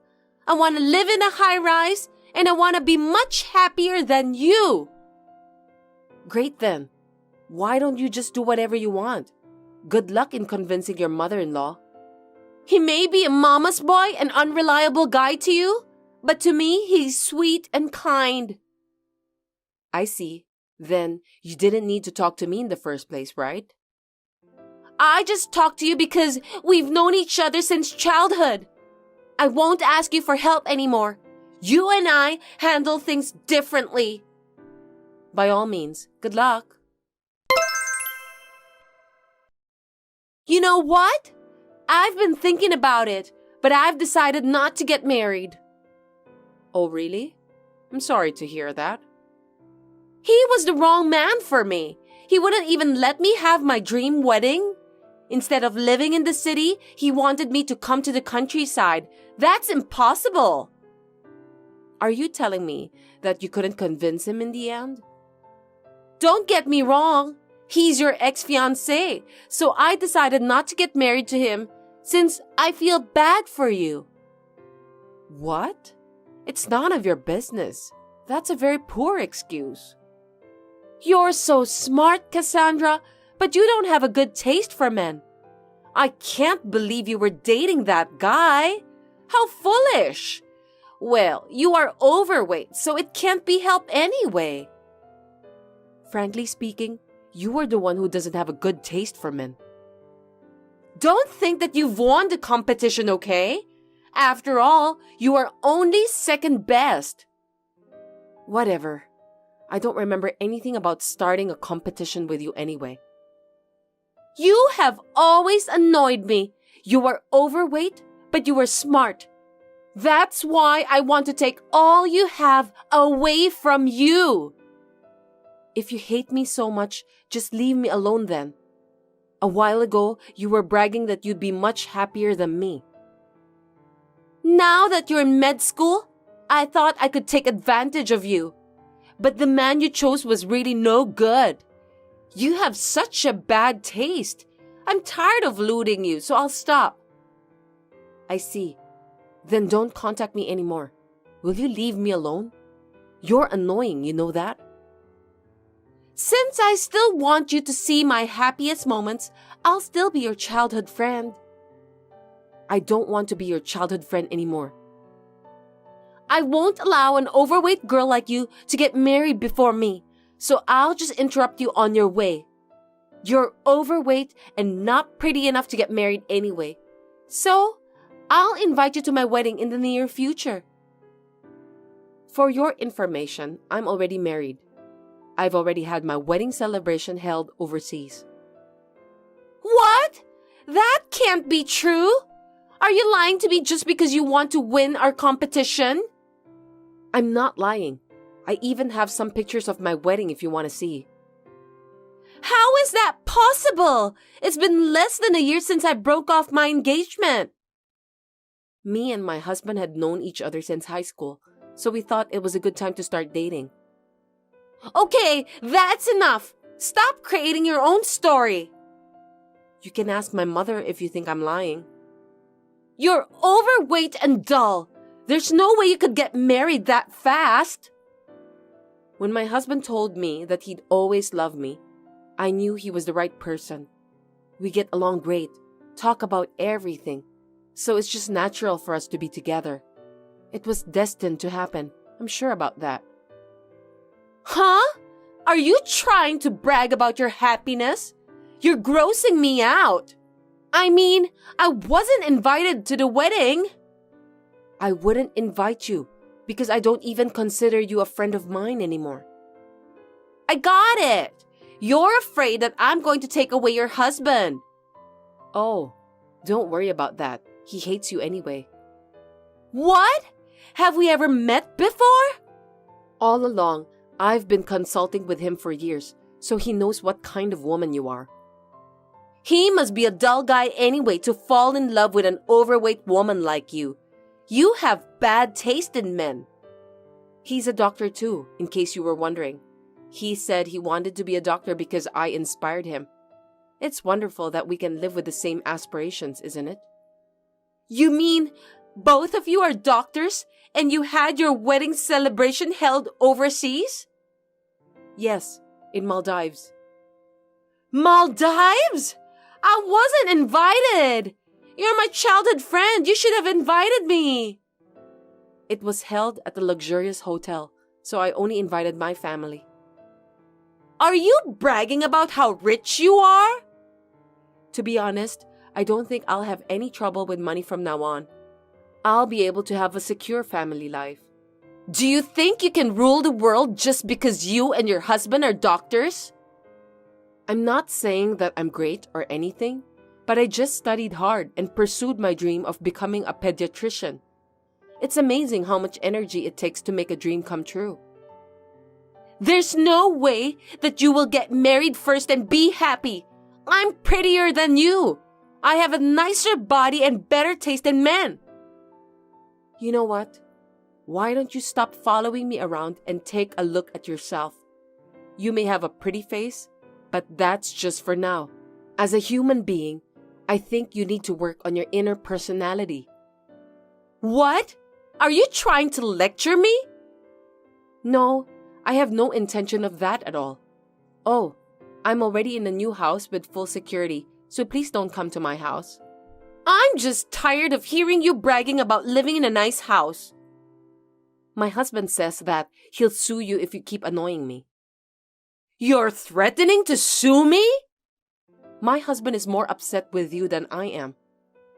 I want to live in a high-rise and I want to be much happier than you. Great then. Why don't you just do whatever you want? Good luck in convincing your mother-in-law. He may be a mama's boy, an unreliable guy to you, but to me, he's sweet and kind. I see. Then you didn't need to talk to me in the first place, right? I just talked to you because we've known each other since childhood. I won't ask you for help anymore. You and I handle things differently. By all means, good luck. You know what? I've been thinking about it, but I've decided not to get married. Oh, really? I'm sorry to hear that. He was the wrong man for me. He wouldn't even let me have my dream wedding. Instead of living in the city, he wanted me to come to the countryside. That's impossible. Are you telling me that you couldn't convince him in the end? Don't get me wrong. He's your ex-fiancé, so I decided not to get married to him since I feel bad for you. What? It's none of your business. That's a very poor excuse. You're so smart, Cassandra, but you don't have a good taste for men. I can't believe you were dating that guy. How foolish. Well, you are overweight, so it can't be helped anyway. Frankly speaking, you are the one who doesn't have a good taste for men. Don't think that you've won the competition, okay? After all, you are only second best. Whatever. I don't remember anything about starting a competition with you anyway. You have always annoyed me. You were overweight, but you were smart. That's why I want to take all you have away from you. If you hate me so much, just leave me alone then. A while ago, you were bragging that you'd be much happier than me. Now that you're in med school, I thought I could take advantage of you. But the man you chose was really no good. You have such a bad taste. I'm tired of looting you, so I'll stop. I see. Then don't contact me anymore. Will you leave me alone? You're annoying, you know that? Since I still want you to see my happiest moments, I'll still be your childhood friend. I don't want to be your childhood friend anymore. I won't allow an overweight girl like you to get married before me, so I'll just interrupt you on your way. You're overweight and not pretty enough to get married anyway. So, I'll invite you to my wedding in the near future. For your information, I'm already married. I've already had my wedding celebration held overseas. What? That can't be true. Are you lying to me just because you want to win our competition? I'm not lying. I even have some pictures of my wedding if you want to see. How is that possible? It's been less than a year since I broke off my engagement. Me and my husband had known each other since high school, so we thought it was a good time to start dating. Okay, that's enough. Stop creating your own story. You can ask my mother if you think I'm lying. You're overweight and dull. There's no way you could get married that fast. When my husband told me that he'd always love me, I knew he was the right person. We get along great, talk about everything, so it's just natural for us to be together. It was destined to happen. I'm sure about that. Huh? Are you trying to brag about your happiness? You're grossing me out. I mean, I wasn't invited to the wedding. I wouldn't invite you because I don't even consider you a friend of mine anymore. I got it. You're afraid that I'm going to take away your husband. Oh, don't worry about that. He hates you anyway. What? Have we ever met before? All along, I've been consulting with him for years, so he knows what kind of woman you are. He must be a dull guy anyway to fall in love with an overweight woman like you. You have bad taste in men. He's a doctor too, in case you were wondering. He said he wanted to be a doctor because I inspired him. It's wonderful that we can live with the same aspirations, isn't it? You mean both of you are doctors and you had your wedding celebration held overseas? Yes, in Maldives. Maldives? I wasn't invited. You're my childhood friend. You should have invited me. It was held at a luxurious hotel, so I only invited my family. Are you bragging about how rich you are? To be honest, I don't think I'll have any trouble with money from now on. I'll be able to have a secure family life. Do you think you can rule the world just because you and your husband are doctors? I'm not saying that I'm great or anything, but I just studied hard and pursued my dream of becoming a pediatrician. It's amazing how much energy it takes to make a dream come true. There's no way that you will get married first and be happy. I'm prettier than you. I have a nicer body and better taste in men. You know what? Why don't you stop following me around and take a look at yourself? You may have a pretty face, but that's just for now. As a human being, I think you need to work on your inner personality. What? Are you trying to lecture me? No, I have no intention of that at all. Oh, I'm already in a new house with full security, so please don't come to my house. I'm just tired of hearing you bragging about living in a nice house. My husband says that he'll sue you if you keep annoying me. You're threatening to sue me? My husband is more upset with you than I am.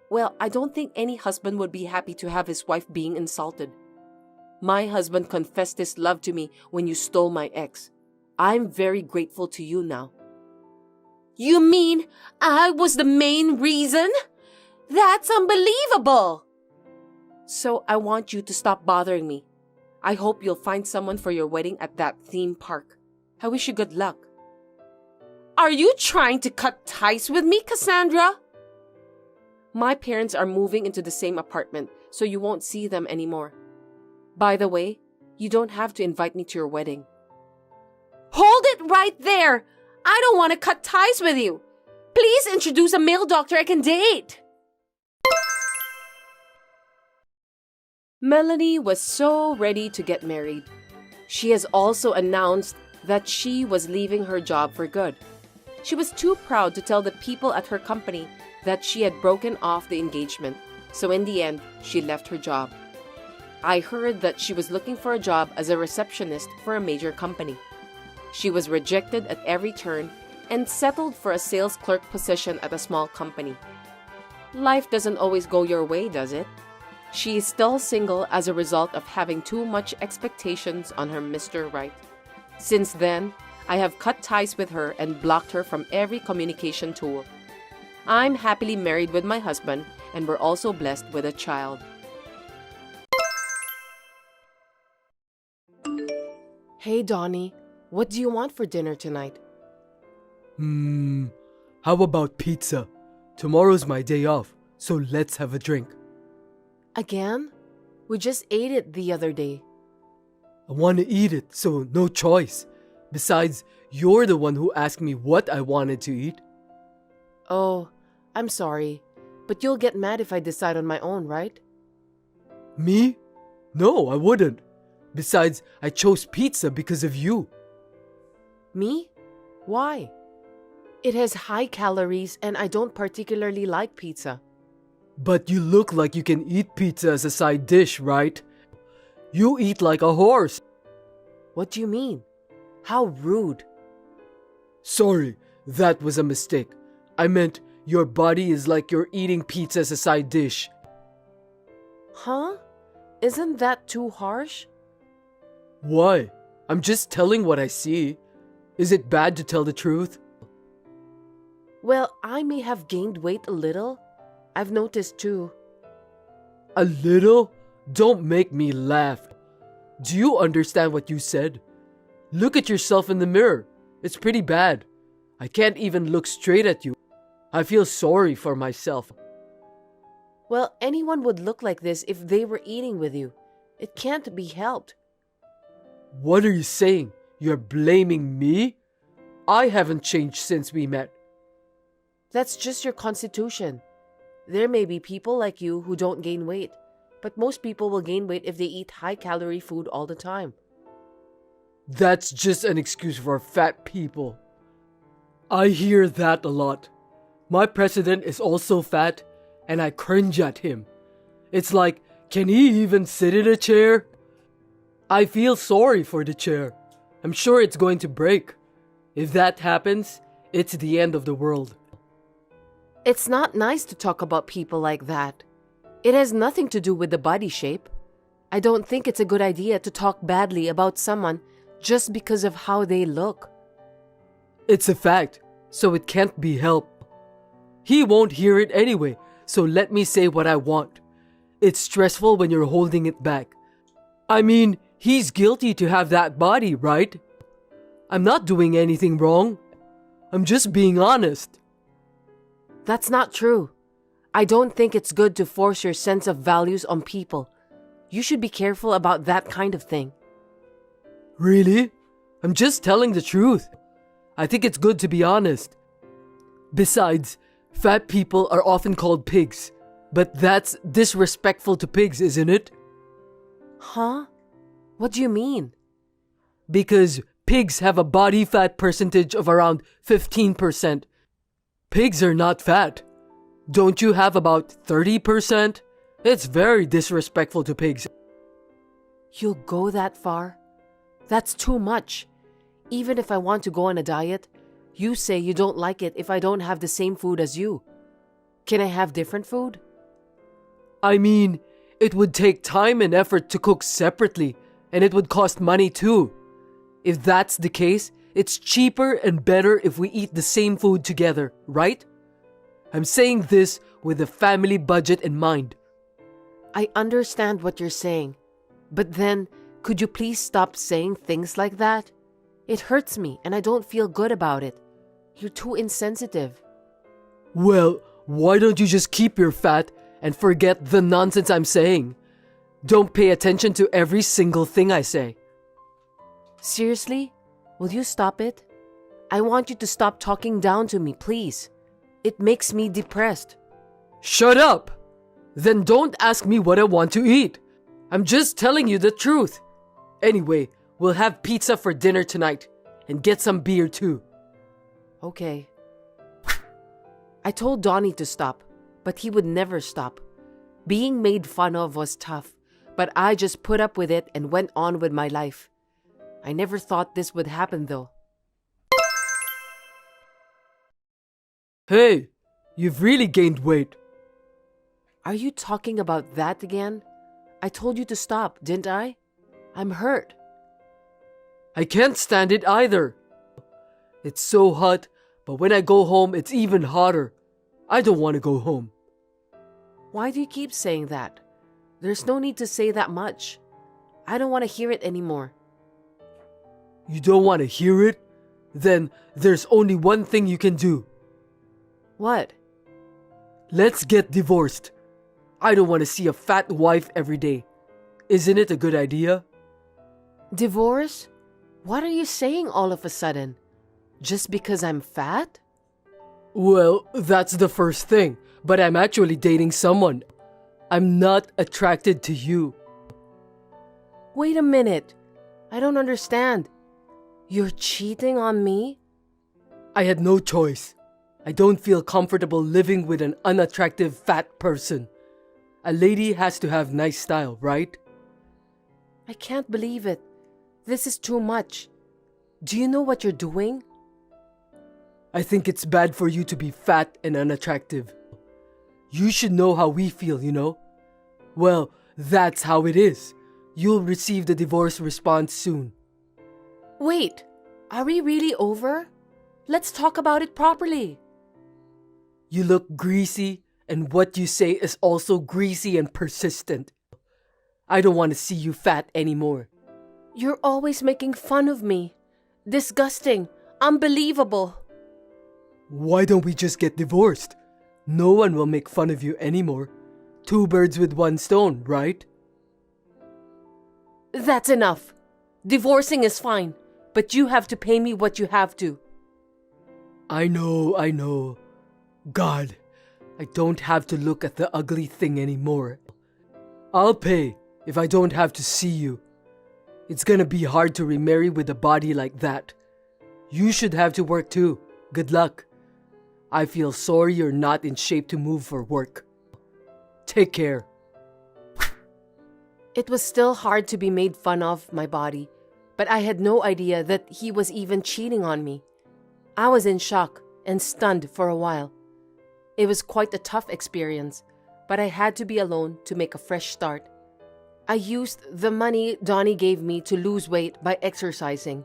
Well, I don't think any husband would be happy to have his wife being insulted. My husband confessed his love to me when you stole my ex. I'm very grateful to you now. You mean I was the main reason? That's unbelievable! So I want you to stop bothering me. I hope you'll find someone for your wedding at that theme park. I wish you good luck. Are you trying to cut ties with me, Cassandra? My parents are moving into the same apartment, so you won't see them anymore. By the way, you don't have to invite me to your wedding. Hold it right there! I don't want to cut ties with you. Please introduce a male doctor I can date. Melanie was so ready to get married. She has also announced that she was leaving her job for good. She was too proud to tell the people at her company that she had broken off the engagement, so in the end, she left her job. I heard that she was looking for a job as a receptionist for a major company. She was rejected at every turn and settled for a sales clerk position at a small company. Life doesn't always go your way, does it? She is still single as a result of having too much expectations on her Mr. Right. Since then, I have cut ties with her and blocked her from every communication tool. I'm happily married with my husband, and we're also blessed with a child. Hey, Donnie, what do you want for dinner tonight? How about pizza? Tomorrow's my day off, so let's have a drink. Again? We just ate it the other day. I want to eat it, so no choice. Besides, you're the one who asked me what I wanted to eat. Oh, I'm sorry, but you'll get mad if I decide on my own, right? Me? No, I wouldn't. Besides, I chose pizza because of you. Me? Why? It has high calories and I don't particularly like pizza. But you look like you can eat pizza as a side dish, right? You eat like a horse. What do you mean? How rude. Sorry, that was a mistake. I meant your body is like you're eating pizza as a side dish. Huh? Isn't that too harsh? Why? I'm just telling what I see. Is it bad to tell the truth? Well, I may have gained weight a little. I've noticed too. A little? Don't make me laugh. Do you understand what you said? Look at yourself in the mirror. It's pretty bad. I can't even look straight at you. I feel sorry for myself. Well, anyone would look like this if they were eating with you. It can't be helped. What are you saying? You're blaming me? I haven't changed since we met. That's just your constitution. There may be people like you who don't gain weight, but most people will gain weight if they eat high-calorie food all the time. That's just an excuse for fat people. I hear that a lot. My president is also fat, and I cringe at him. It's like, can he even sit in a chair? I feel sorry for the chair. I'm sure it's going to break. If that happens, it's the end of the world. It's not nice to talk about people like that. It has nothing to do with the body shape. I don't think it's a good idea to talk badly about someone just because of how they look. It's a fact, so it can't be helped. He won't hear it anyway, so let me say what I want. It's stressful when you're holding it back. I mean, he's guilty to have that body, right? I'm not doing anything wrong. I'm just being honest. That's not true. I don't think it's good to force your sense of values on people. You should be careful about that kind of thing. Really? I'm just telling the truth. I think it's good to be honest. Besides, fat people are often called pigs. But that's disrespectful to pigs, isn't it? Huh? What do you mean? Because pigs have a body fat percentage of around 15%. Pigs are not fat. Don't you have about 30%? It's very disrespectful to pigs. You'll go that far? That's too much. Even if I want to go on a diet, you say you don't like it if I don't have the same food as you. Can I have different food? I mean, it would take time and effort to cook separately, and it would cost money too. If that's the case, it's cheaper and better if we eat the same food together, right? I'm saying this with a family budget in mind. I understand what you're saying, but then could you please stop saying things like that? It hurts me and I don't feel good about it. You're too insensitive. Well, why don't you just keep your fat and forget the nonsense I'm saying? Don't pay attention to every single thing I say. Seriously? Will you stop it? I want you to stop talking down to me, please. It makes me depressed. Shut up! Then don't ask me what I want to eat. I'm just telling you the truth. Anyway, we'll have pizza for dinner tonight and get some beer too. Okay. I told Donnie to stop, but he would never stop. Being made fun of was tough, but I just put up with it and went on with my life. I never thought this would happen though. Hey, you've really gained weight. Are you talking about that again? I told you to stop, didn't I? I'm hurt. I can't stand it either. It's so hot, but when I go home, it's even hotter. I don't want to go home. Why do you keep saying that? There's no need to say that much. I don't want to hear it anymore. You don't want to hear it? Then there's only one thing you can do. What? Let's get divorced. I don't want to see a fat wife every day. Isn't it a good idea? Divorce? What are you saying all of a sudden? Just because I'm fat? Well, that's the first thing, but I'm actually dating someone. I'm not attracted to you. Wait a minute. I don't understand. You're cheating on me? I had no choice. I don't feel comfortable living with an unattractive fat person. A lady has to have nice style, right? I can't believe it. This is too much. Do you know what you're doing? I think it's bad for you to be fat and unattractive. You should know how we feel, you know? Well, that's how it is. You'll receive the divorce response soon. Wait, are we really over? Let's talk about it properly. You look greasy, and what you say is also greasy and persistent. I don't want to see you fat anymore. You're always making fun of me. Disgusting. Unbelievable. Why don't we just get divorced? No one will make fun of you anymore. 2 birds with 1 stone, right? That's enough. Divorcing is fine, but you have to pay me what you have to. I know. God, I don't have to look at the ugly thing anymore. I'll pay if I don't have to see you. It's gonna be hard to remarry with a body like that. You should have to work too. Good luck. I feel sorry you're not in shape to move for work. Take care. It was still hard to be made fun of my body, but I had no idea that he was even cheating on me. I was in shock and stunned for a while. It was quite a tough experience, but I had to be alone to make a fresh start. I used the money Donnie gave me to lose weight by exercising.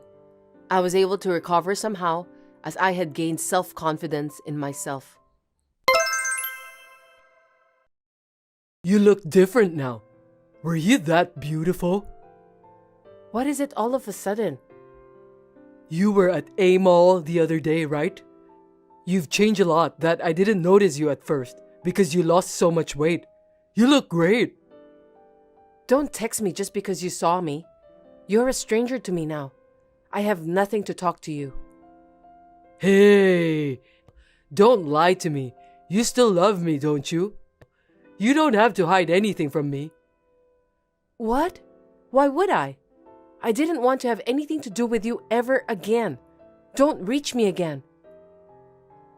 I was able to recover somehow as I had gained self-confidence in myself. You look different now. Were you that beautiful? What is it all of a sudden? You were at A Mall the other day, right? You've changed a lot that I didn't notice you at first because you lost so much weight. You look great. Don't text me just because you saw me. You're a stranger to me now. I have nothing to talk to you. Hey, don't lie to me. You still love me, don't you? You don't have to hide anything from me. What? Why would I? I didn't want to have anything to do with you ever again. Don't reach me again.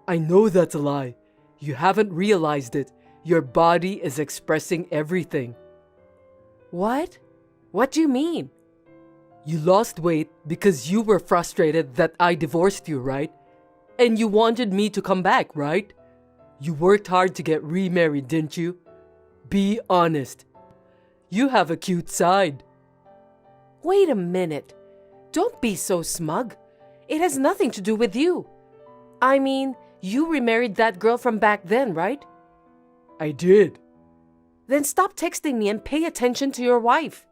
I know that's a lie. You haven't realized it. Your body is expressing everything. What? What do you mean? You lost weight because you were frustrated that I divorced you, right? And you wanted me to come back, right? You worked hard to get remarried, didn't you? Be honest. You have a cute side. Wait a minute. Don't be so smug. It has nothing to do with you. I mean, you remarried that girl from back then, right? I did. Then stop texting me and pay attention to your wife.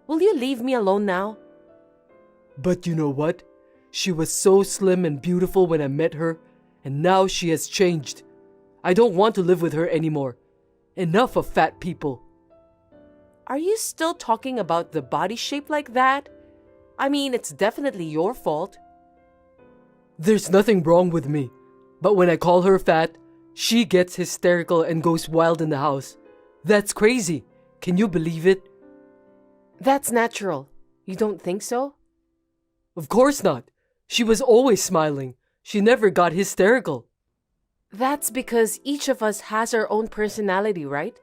Will you leave me alone now? But you know what? She was so slim and beautiful when I met her, and now she has changed. I don't want to live with her anymore. Enough of fat people. Are you still talking about the body shape like that? I mean, it's definitely your fault. There's nothing wrong with me. But when I call her fat, she gets hysterical and goes wild in the house. That's crazy. Can you believe it? That's natural. You don't think so? Of course not. She was always smiling. She never got hysterical. That's because each of us has our own personality, right?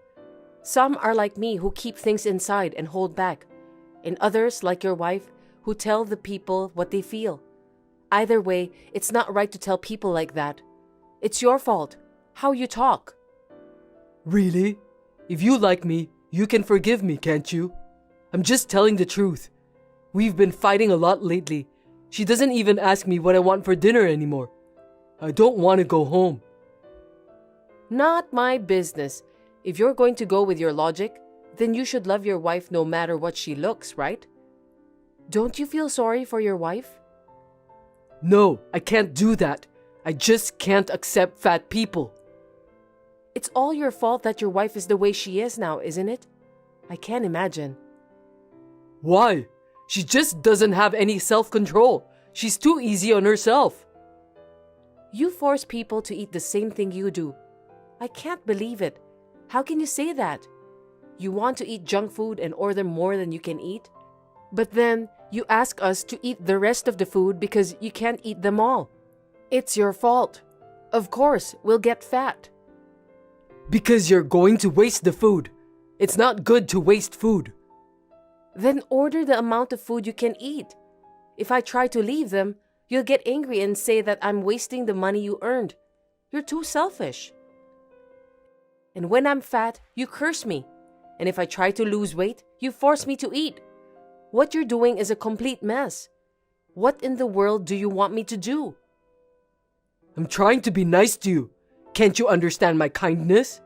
Some are like me who keep things inside and hold back, and others, like your wife, who tell the people what they feel. Either way, it's not right to tell people like that. It's your fault, how you talk. Really? If you like me, you can forgive me, can't you? I'm just telling the truth. We've been fighting a lot lately. She doesn't even ask me what I want for dinner anymore. I don't want to go home. Not my business. If you're going to go with your logic, then you should love your wife no matter what she looks, right? Don't you feel sorry for your wife? No, I can't do that. I just can't accept fat people. It's all your fault that your wife is the way she is now, isn't it? I can't imagine. Why? She just doesn't have any self-control. She's too easy on herself. You force people to eat the same thing you do. I can't believe it. How can you say that? You want to eat junk food and order more than you can eat? But then you ask us to eat the rest of the food because you can't eat them all. It's your fault. Of course, we'll get fat. Because you're going to waste the food. It's not good to waste food. Then order the amount of food you can eat. If I try to leave them, you'll get angry and say that I'm wasting the money you earned. You're too selfish. And when I'm fat, you curse me. And if I try to lose weight, you force me to eat. What you're doing is a complete mess. What in the world do you want me to do? I'm trying to be nice to you. Can't you understand my kindness?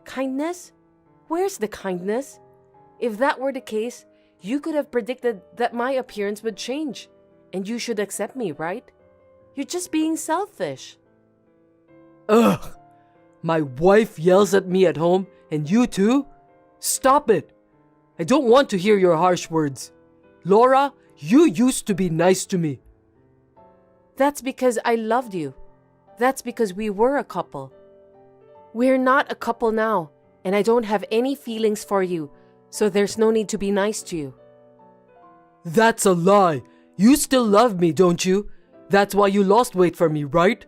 Kindness? Where's the kindness? If that were the case, you could have predicted that my appearance would change. And you should accept me, right? You're just being selfish. Ugh! My wife yells at me at home, and you too? Stop it! I don't want to hear your harsh words. Laura, you used to be nice to me. That's because I loved you. That's because we were a couple. We're not a couple now, and I don't have any feelings for you, so there's no need to be nice to you. That's a lie. You still love me, don't you? That's why you lost weight for me, right?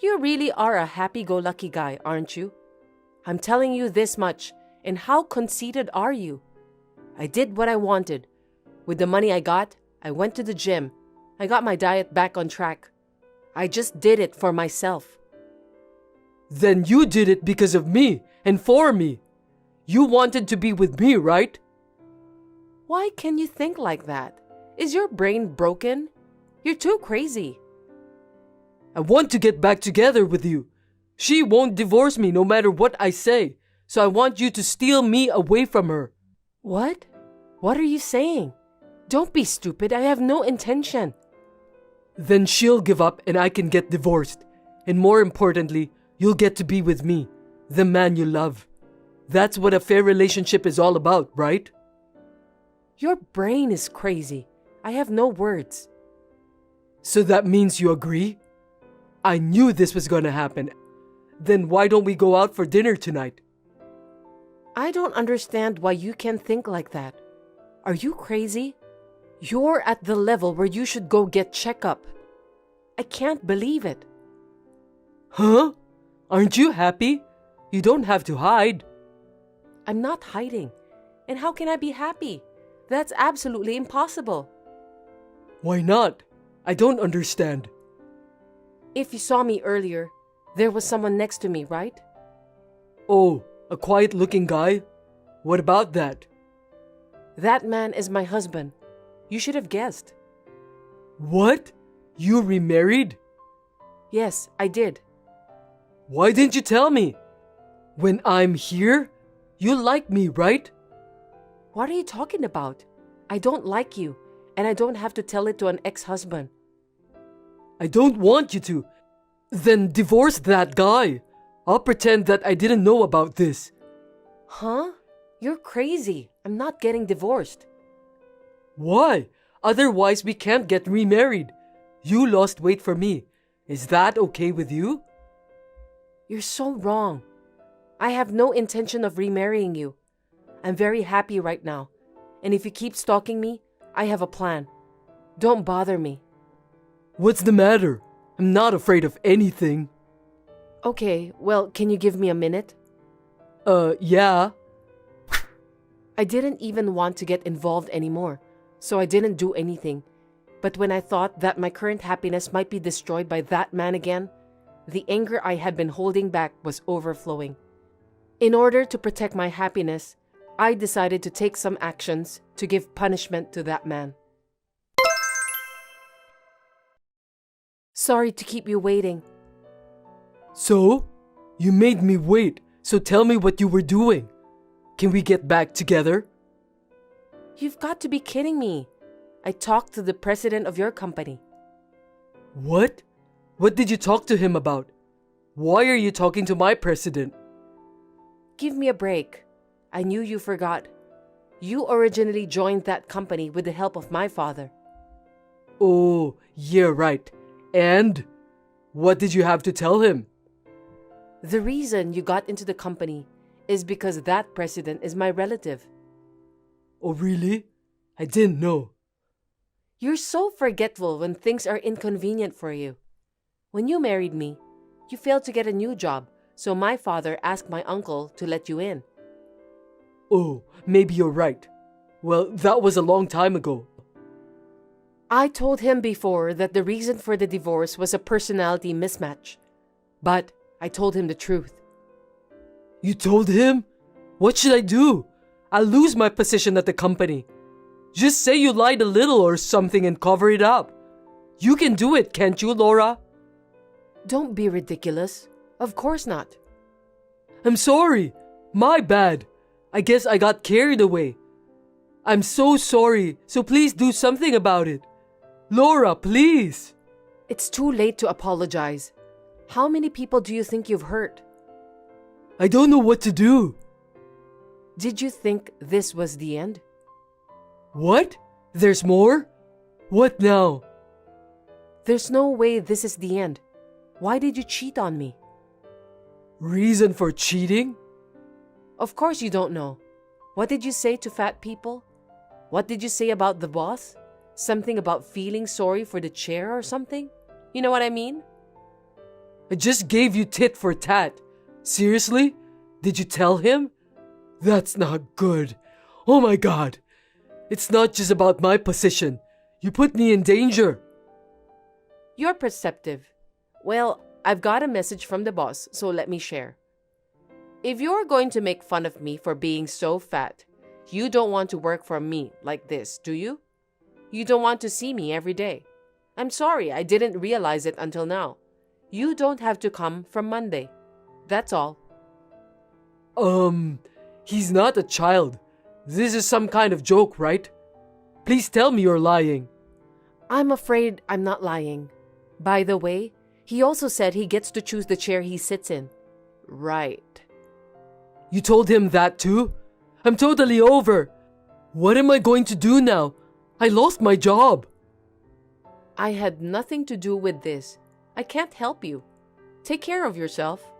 You really are a happy-go-lucky guy, aren't you? I'm telling you this much, and how conceited are you? I did what I wanted. With the money I got, I went to the gym. I got my diet back on track. I just did it for myself. Then you did it because of me and for me. You wanted to be with me, right? Why can you think like that? Is your brain broken? You're too crazy. I want to get back together with you. She won't divorce me no matter what I say, so I want you to steal me away from her. What? What are you saying? Don't be stupid. I have no intention. Then she'll give up and I can get divorced. And more importantly, you'll get to be with me, the man you love. That's what a fair relationship is all about, right? Your brain is crazy. I have no words. So that means you agree? I knew this was gonna happen. Then why don't we go out for dinner tonight? I don't understand why you can think like that. Are you crazy? You're at the level where you should go get checkup. I can't believe it. Huh? Aren't you happy? You don't have to hide. I'm not hiding. And how can I be happy? That's absolutely impossible. Why not? I don't understand. If you saw me earlier, there was someone next to me, right? Oh, a quiet-looking guy? What about that? That man is my husband. You should have guessed. What? You remarried? Yes, I did. Why didn't you tell me? When I'm here, you like me, right? What are you talking about? I don't like you, and I don't have to tell it to an ex-husband. I don't want you to. Then divorce that guy. I'll pretend that I didn't know about this. Huh? You're crazy. I'm not getting divorced. Why? Otherwise we can't get remarried. You lost weight for me. Is that okay with you? You're so wrong. I have no intention of remarrying you. I'm very happy right now. And if you keep stalking me, I have a plan. Don't bother me. What's the matter? I'm not afraid of anything. Okay, well, can you give me a minute? Yeah. I didn't even want to get involved anymore, so I didn't do anything. But when I thought that my current happiness might be destroyed by that man again, the anger I had been holding back was overflowing. In order to protect my happiness, I decided to take some actions to give punishment to that man. Sorry to keep you waiting. So? You made me wait, so tell me what you were doing. Can we get back together? You've got to be kidding me. I talked to the president of your company. What? What did you talk to him about? Why are you talking to my president? Give me a break. I knew you forgot. You originally joined that company with the help of my father. Oh, yeah, right. And? What did you have to tell him? The reason you got into the company is because that president is my relative. Oh, really? I didn't know. You're so forgetful when things are inconvenient for you. When you married me, you failed to get a new job, so my father asked my uncle to let you in. Oh, maybe you're right. Well, that was a long time ago. I told him before that the reason for the divorce was a personality mismatch. But I told him the truth. You told him? What should I do? I'll lose my position at the company. Just say you lied a little or something and cover it up. You can do it, can't you, Laura? Don't be ridiculous. Of course not. I'm sorry. My bad. I guess I got carried away. I'm so sorry, so please do something about it. Laura, please. It's too late to apologize. How many people do you think you've hurt? I don't know what to do. Did you think this was the end? What? There's more? What now? There's no way this is the end. Why did you cheat on me? Reason for cheating? Of course you don't know. What did you say to fat people? What did you say about the boss? Something about feeling sorry for the chair or something? You know what I mean? I just gave you tit for tat. Seriously? Did you tell him? That's not good. Oh my God. It's not just about my position. You put me in danger. You're perceptive. Well, I've got a message from the boss, so let me share. If you're going to make fun of me for being so fat, you don't want to work for me like this, do you? You don't want to see me every day. I'm sorry, I didn't realize it until now. You don't have to come from Monday. That's all. He's not a child. This is some kind of joke, right? Please tell me you're lying. I'm afraid I'm not lying. By the way, he also said he gets to choose the chair he sits in. Right. You told him that too? I'm totally over. What am I going to do now? I lost my job. I had nothing to do with this. I can't help you. Take care of yourself.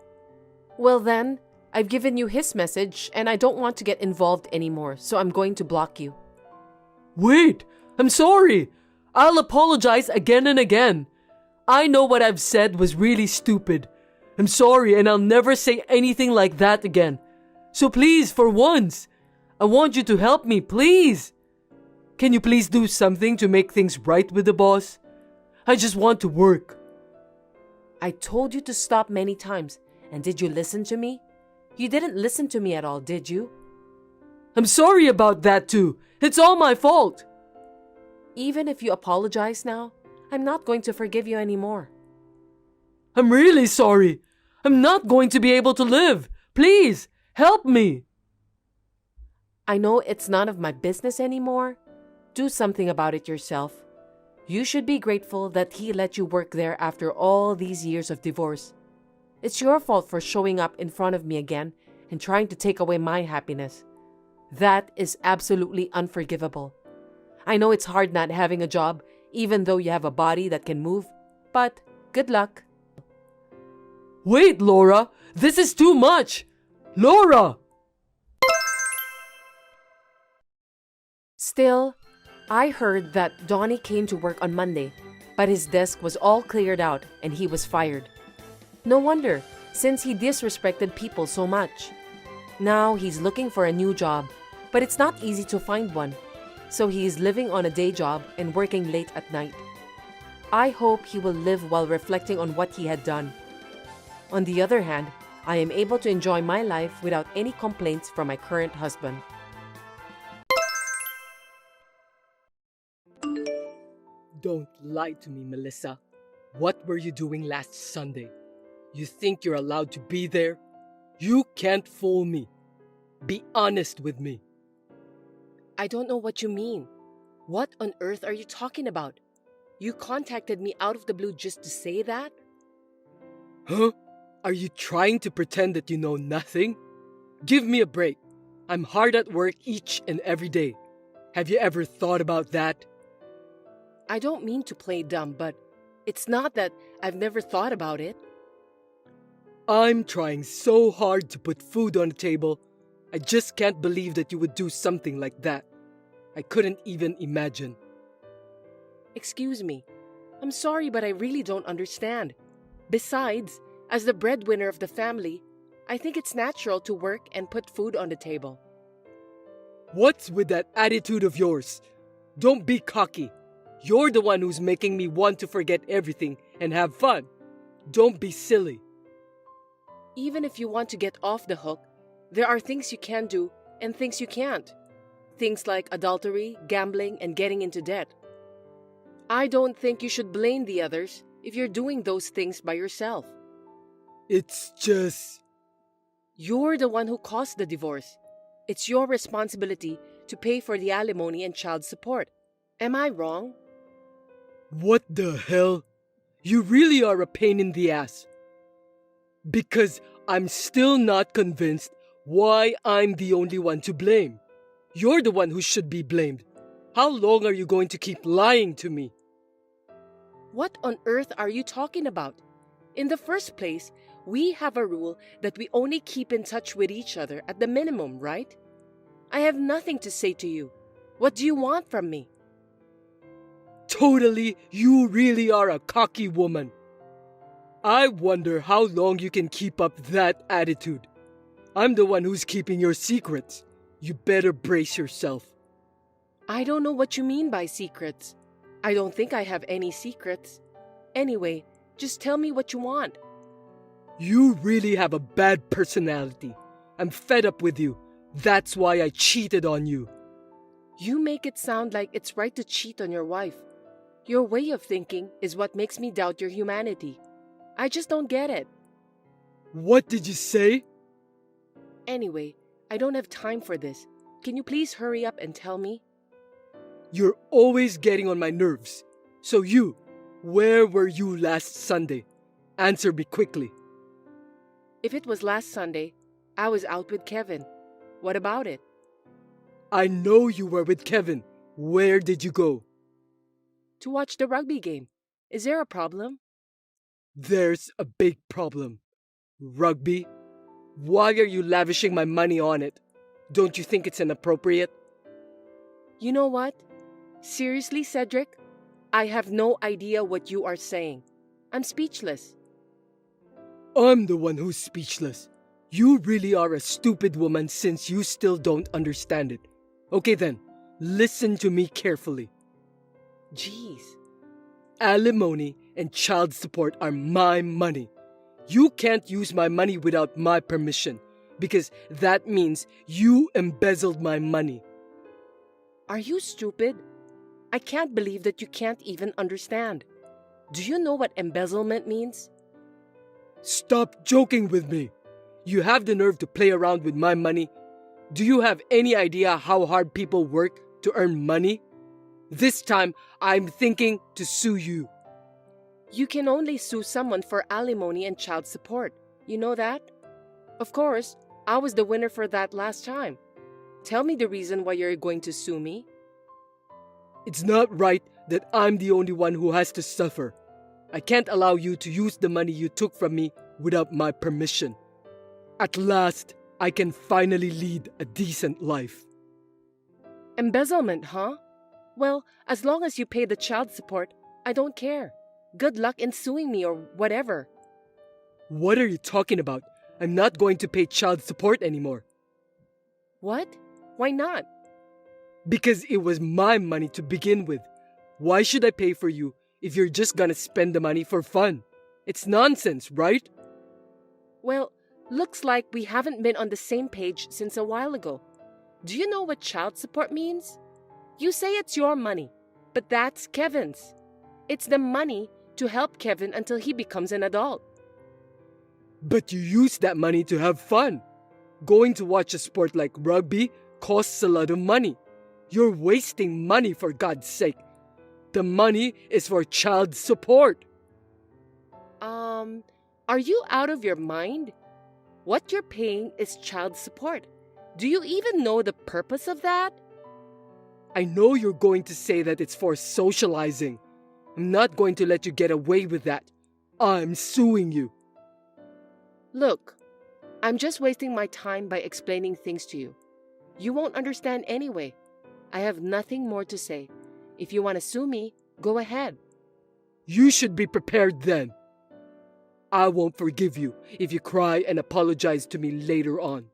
Well then, I've given you his message and I don't want to get involved anymore, so I'm going to block you. Wait, I'm sorry. I'll apologize again and again. I know what I've said was really stupid. I'm sorry and I'll never say anything like that again. So please, for once, I want you to help me, please. Can you please do something to make things right with the boss? I just want to work. I told you to stop many times, and did you listen to me? You didn't listen to me at all, did you? I'm sorry about that too. It's all my fault. Even if you apologize now, I'm not going to forgive you anymore. I'm really sorry. I'm not going to be able to live. Please, help me. I know it's none of my business anymore. Do something about it yourself. You should be grateful that he let you work there after all these years of divorce. It's your fault for showing up in front of me again and trying to take away my happiness. That is absolutely unforgivable. I know it's hard not having a job, even though you have a body that can move. But good luck. Wait, Laura! This is too much! Laura! Still, I heard that Donnie came to work on Monday, but his desk was all cleared out and he was fired. No wonder, since he disrespected people so much. Now he's looking for a new job, but it's not easy to find one. So he is living on a day job and working late at night. I hope he will live while reflecting on what he had done. On the other hand, I am able to enjoy my life without any complaints from my current husband. Don't lie to me, Melissa. What were you doing last Sunday? You think you're allowed to be there? You can't fool me. Be honest with me. I don't know what you mean. What on earth are you talking about? You contacted me out of the blue just to say that? Huh? Are you trying to pretend that you know nothing? Give me a break. I'm hard at work each and every day. Have you ever thought about that? I don't mean to play dumb, but it's not that I've never thought about it. I'm trying so hard to put food on the table. I just can't believe that you would do something like that. I couldn't even imagine. Excuse me. I'm sorry, but I really don't understand. Besides, as the breadwinner of the family, I think it's natural to work and put food on the table. What's with that attitude of yours? Don't be cocky. You're the one who's making me want to forget everything and have fun. Don't be silly. Even if you want to get off the hook, there are things you can do and things you can't. Things like adultery, gambling, and getting into debt. I don't think you should blame the others if you're doing those things by yourself. It's just... You're the one who caused the divorce. It's your responsibility to pay for the alimony and child support. Am I wrong? What the hell? You really are a pain in the ass. Because I'm still not convinced why I'm the only one to blame. You're the one who should be blamed. How long are you going to keep lying to me? What on earth are you talking about? In the first place, we have a rule that we only keep in touch with each other at the minimum, right? I have nothing to say to you. What do you want from me? Totally, you really are a cocky woman. I wonder how long you can keep up that attitude. I'm the one who's keeping your secrets. You better brace yourself. I don't know what you mean by secrets. I don't think I have any secrets. Anyway, just tell me what you want. You really have a bad personality. I'm fed up with you. That's why I cheated on you. You make it sound like it's right to cheat on your wife. Your way of thinking is what makes me doubt your humanity. I just don't get it. What did you say? Anyway, I don't have time for this. Can you please hurry up and tell me? You're always getting on my nerves. So where were you last Sunday? Answer me quickly. If it was last Sunday, I was out with Kevin. What about it? I know you were with Kevin. Where did you go? To watch the rugby game. Is there a problem? There's a big problem. Rugby? Why are you lavishing my money on it? Don't you think it's inappropriate? You know what? Seriously, Cedric? I have no idea what you are saying. I'm speechless. I'm the one who's speechless. You really are a stupid woman since you still don't understand it. Okay then, listen to me carefully. Jeez. Alimony and child support are my money. You can't use my money without my permission, because that means you embezzled my money. Are you stupid? I can't believe that you can't even understand. Do you know what embezzlement means? Stop joking with me. You have the nerve to play around with my money. Do you have any idea how hard people work to earn money? This time, I'm thinking to sue you. You can only sue someone for alimony and child support. You know that? Of course, I was the winner for that last time. Tell me the reason why you're going to sue me. It's not right that I'm the only one who has to suffer. I can't allow you to use the money you took from me without my permission. At last, I can finally lead a decent life. Embezzlement, huh? Well, as long as you pay the child support, I don't care. Good luck in suing me or whatever. What are you talking about? I'm not going to pay child support anymore. What? Why not? Because it was my money to begin with. Why should I pay for you if you're just gonna spend the money for fun? It's nonsense, right? Well, looks like we haven't been on the same page since a while ago. Do you know what child support means? You say it's your money, but that's Kevin's. It's the money to help Kevin until he becomes an adult. But you use that money to have fun. Going to watch a sport like rugby costs a lot of money. You're wasting money, for God's sake. The money is for child support. Are you out of your mind? What you're paying is child support. Do you even know the purpose of that? I know you're going to say that it's for socializing. I'm not going to let you get away with that. I'm suing you. Look, I'm just wasting my time by explaining things to you. You won't understand anyway. I have nothing more to say. If you want to sue me, go ahead. You should be prepared then. I won't forgive you if you cry and apologize to me later on.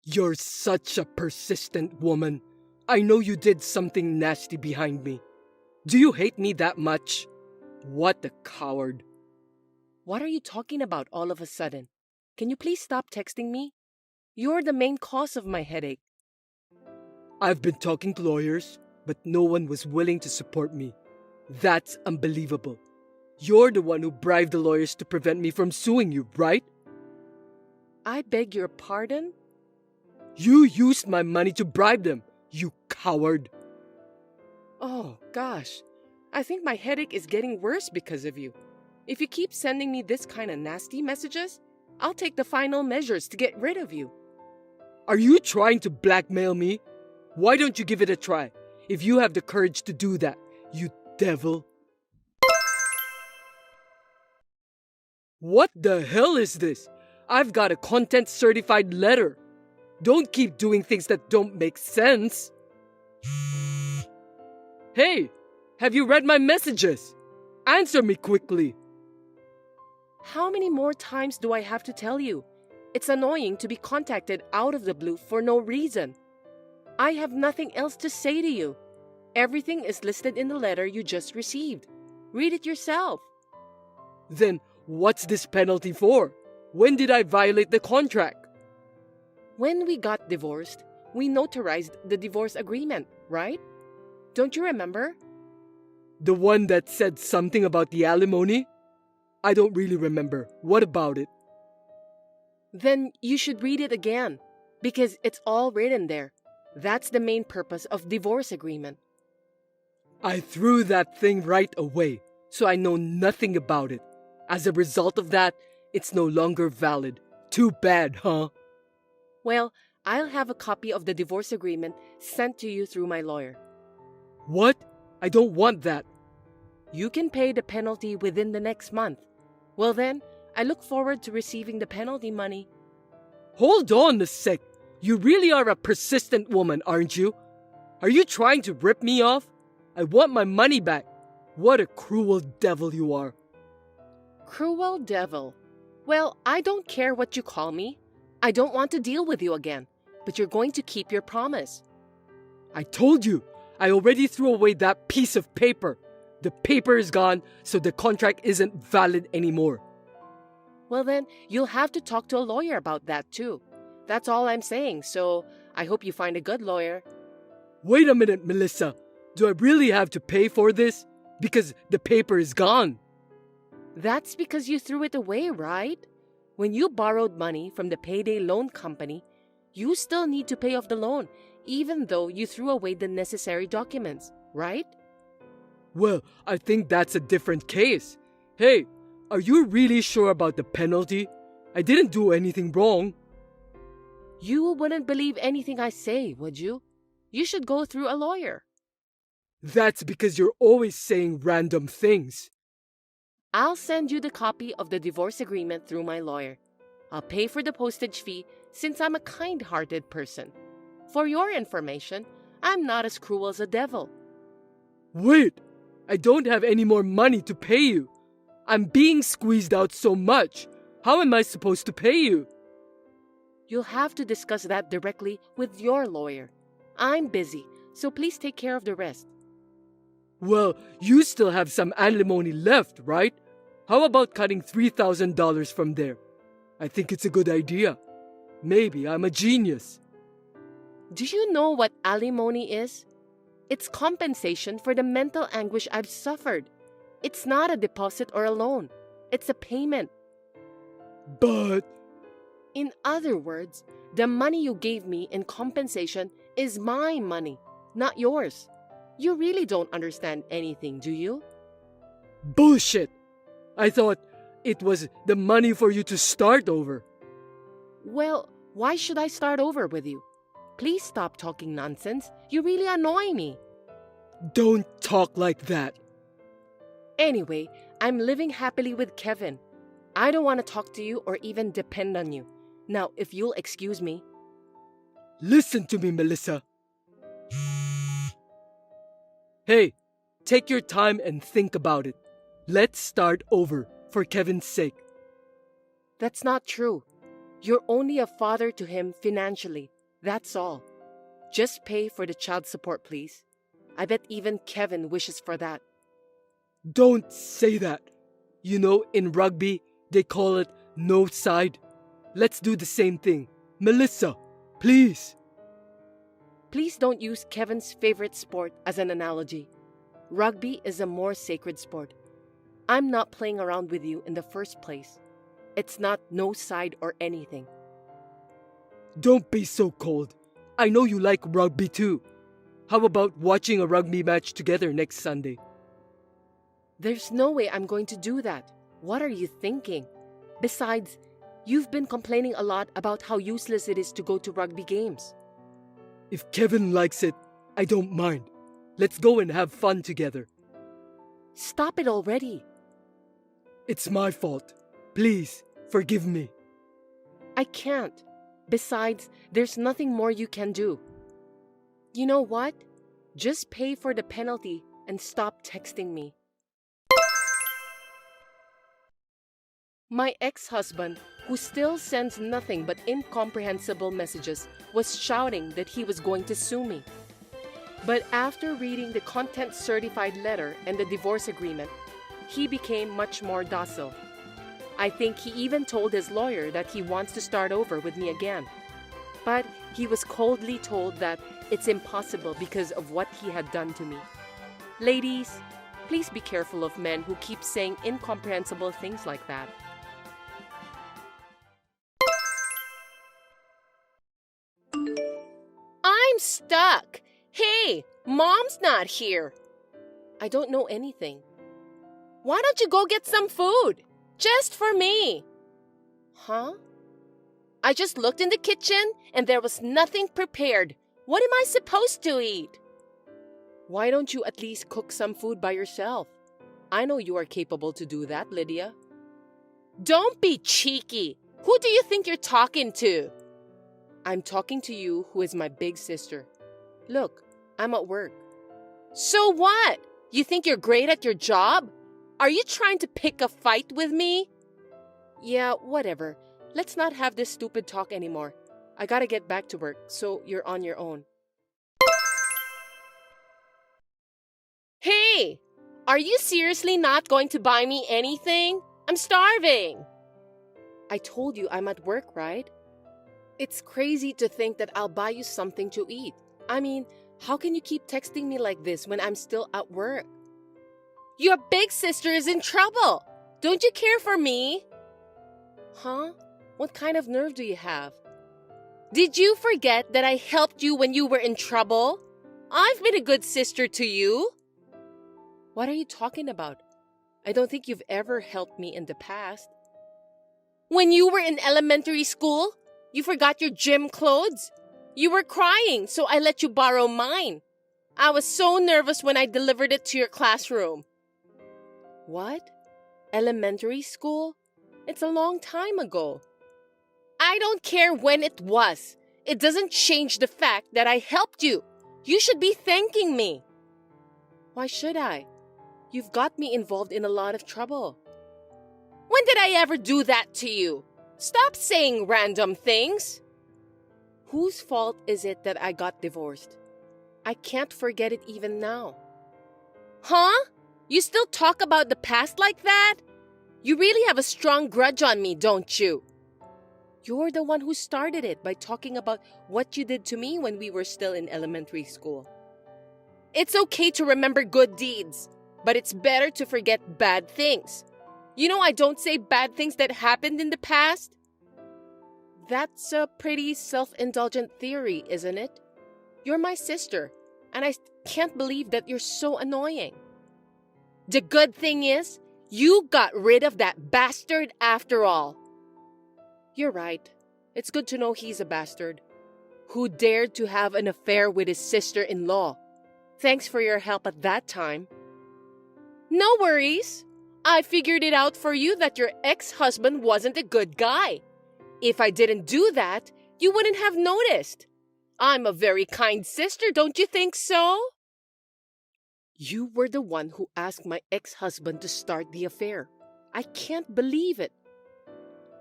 You're such a persistent woman. I know you did something nasty behind me. Do you hate me that much? What a coward. What are you talking about all of a sudden? Can you please stop texting me? You're the main cause of my headache. I've been talking to lawyers, but no one was willing to support me. That's unbelievable. You're the one who bribed the lawyers to prevent me from suing you, right? I beg your pardon? You used my money to bribe them, you coward. Oh, gosh. I think my headache is getting worse because of you. If you keep sending me this kind of nasty messages, I'll take the final measures to get rid of you. Are you trying to blackmail me? Why don't you give it a try, if you have the courage to do that, you devil? What the hell is this? I've got a content certified letter. Don't keep doing things that don't make sense. Hey, have you read my messages? Answer me quickly. How many more times do I have to tell you? It's annoying to be contacted out of the blue for no reason. I have nothing else to say to you. Everything is listed in the letter you just received. Read it yourself. Then what's this penalty for? When did I violate the contract? When we got divorced, we notarized the divorce agreement, right? Don't you remember? The one that said something about the alimony? I don't really remember. What about it? Then you should read it again, because it's all written there. That's the main purpose of divorce agreement. I threw that thing right away, so I know nothing about it. As a result of that, it's no longer valid. Too bad, huh? Well, I'll have a copy of the divorce agreement sent to you through my lawyer. What? I don't want that. You can pay the penalty within the next month. Well then, I look forward to receiving the penalty money. Hold on a sec. You really are a persistent woman, aren't you? Are you trying to rip me off? I want my money back. What a cruel devil you are. Cruel devil. Well, I don't care what you call me. I don't want to deal with you again, but you're going to keep your promise. I told you, I already threw away that piece of paper. The paper is gone, so the contract isn't valid anymore. Well then, you'll have to talk to a lawyer about that too. That's all I'm saying, so I hope you find a good lawyer. Wait a minute, Melissa. Do I really have to pay for this? Because the paper is gone. That's because you threw it away, right? When you borrowed money from the payday loan company, you still need to pay off the loan, even though you threw away the necessary documents, right? Well, I think that's a different case. Hey, are you really sure about the penalty? I didn't do anything wrong. You wouldn't believe anything I say, would you? You should go through a lawyer. That's because you're always saying random things. I'll send you the copy of the divorce agreement through my lawyer. I'll pay for the postage fee since I'm a kind-hearted person. For your information, I'm not as cruel as a devil. Wait, I don't have any more money to pay you. I'm being squeezed out so much. How am I supposed to pay you? You'll have to discuss that directly with your lawyer. I'm busy, so please take care of the rest. Well, you still have some alimony left, right? How about cutting $3,000 from there? I think it's a good idea. Maybe I'm a genius. Do you know what alimony is? It's compensation for the mental anguish I've suffered. It's not a deposit or a loan. It's a payment. But... In other words, the money you gave me in compensation is my money, not yours. You really don't understand anything, do you? Bullshit! I thought it was the money for you to start over. Well, why should I start over with you? Please stop talking nonsense. You really annoy me. Don't talk like that. Anyway, I'm living happily with Kevin. I don't want to talk to you or even depend on you. Now, if you'll excuse me. Listen to me, Melissa. Hey, take your time and think about it. Let's start over, for Kevin's sake. That's not true. You're only a father to him financially. That's all. Just pay for the child support, please. I bet even Kevin wishes for that. Don't say that. You know, in rugby, they call it no side. Let's do the same thing. Melissa, please. Please don't use Kevin's favorite sport as an analogy. Rugby is a more sacred sport. I'm not playing around with you in the first place. It's not no side or anything. Don't be so cold. I know you like rugby too. How about watching a rugby match together next Sunday? There's no way I'm going to do that. What are you thinking? Besides, you've been complaining a lot about how useless it is to go to rugby games. If Kevin likes it, I don't mind. Let's go and have fun together. Stop it already. It's my fault. Please, forgive me. I can't. Besides, there's nothing more you can do. You know what? Just pay for the penalty and stop texting me. My ex-husband, who still sends nothing but incomprehensible messages, was shouting that he was going to sue me. But after reading the content-certified letter and the divorce agreement, he became much more docile. I think he even told his lawyer that he wants to start over with me again. But he was coldly told that it's impossible because of what he had done to me. Ladies, please be careful of men who keep saying incomprehensible things like that. I'm stuck. Hey, Mom's not here. I don't know anything. Why don't you go get some food? Just for me. Huh? I just looked in the kitchen and there was nothing prepared. What am I supposed to eat? Why don't you at least cook some food by yourself? I know you are capable to do that, Lydia. Don't be cheeky. Who do you think you're talking to? I'm talking to you, who is my big sister. Look, I'm at work. So what? You think you're great at your job? Are you trying to pick a fight with me? Yeah, whatever. Let's not have this stupid talk anymore. I gotta get back to work, so you're on your own. Hey! Are you seriously not going to buy me anything? I'm starving! I told you I'm at work, right? It's crazy to think that I'll buy you something to eat. I mean, how can you keep texting me like this when I'm still at work? Your big sister is in trouble! Don't you care for me? Huh? What kind of nerve do you have? Did you forget that I helped you when you were in trouble? I've been a good sister to you. What are you talking about? I don't think you've ever helped me in the past. When you were in elementary school, you forgot your gym clothes? You were crying, so I let you borrow mine. I was so nervous when I delivered it to your classroom. What? Elementary school? It's a long time ago. I don't care when it was. It doesn't change the fact that I helped you. You should be thanking me. Why should I? You've got me involved in a lot of trouble. When did I ever do that to you? Stop saying random things. Whose fault is it that I got divorced? I can't forget it even now. Huh? You still talk about the past like that? You really have a strong grudge on me, don't you? You're the one who started it by talking about what you did to me when we were still in elementary school. It's okay to remember good deeds, but it's better to forget bad things. You know I don't say bad things that happened in the past. That's a pretty self-indulgent theory, isn't it? You're my sister, and I can't believe that you're so annoying. The good thing is, you got rid of that bastard after all. You're right. It's good to know he's a bastard. Who dared to have an affair with his sister-in-law. Thanks for your help at that time. No worries. I figured it out for you that your ex-husband wasn't a good guy. If I didn't do that, you wouldn't have noticed. I'm a very kind sister, don't you think so? You were the one who asked my ex-husband to start the affair. I can't believe it.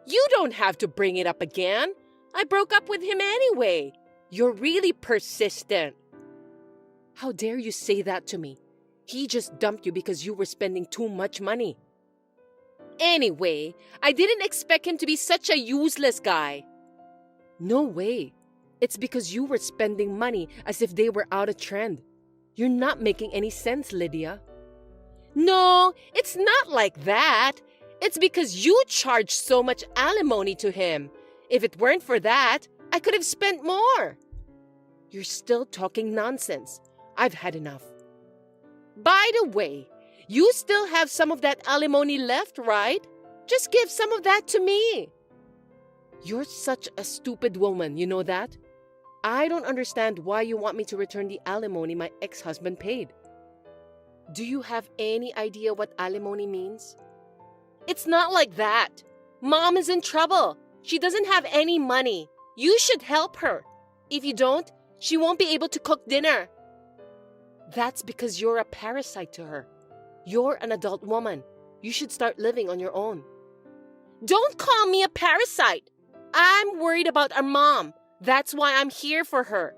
You don't have to bring it up again. I broke up with him anyway. You're really persistent. How dare you say that to me? He just dumped you because you were spending too much money. Anyway, I didn't expect him to be such a useless guy. No way. It's because you were spending money as if they were out of trend. You're not making any sense, Lydia. No, it's not like that. It's because you charged so much alimony to him. If it weren't for that, I could have spent more. You're still talking nonsense. I've had enough. By the way, you still have some of that alimony left, right? Just give some of that to me. You're such a stupid woman, you know that? I don't understand why you want me to return the alimony my ex-husband paid. Do you have any idea what alimony means? It's not like that. Mom is in trouble. She doesn't have any money. You should help her. If you don't, she won't be able to cook dinner. That's because you're a parasite to her. You're an adult woman. You should start living on your own. Don't call me a parasite. I'm worried about our mom. That's why I'm here for her.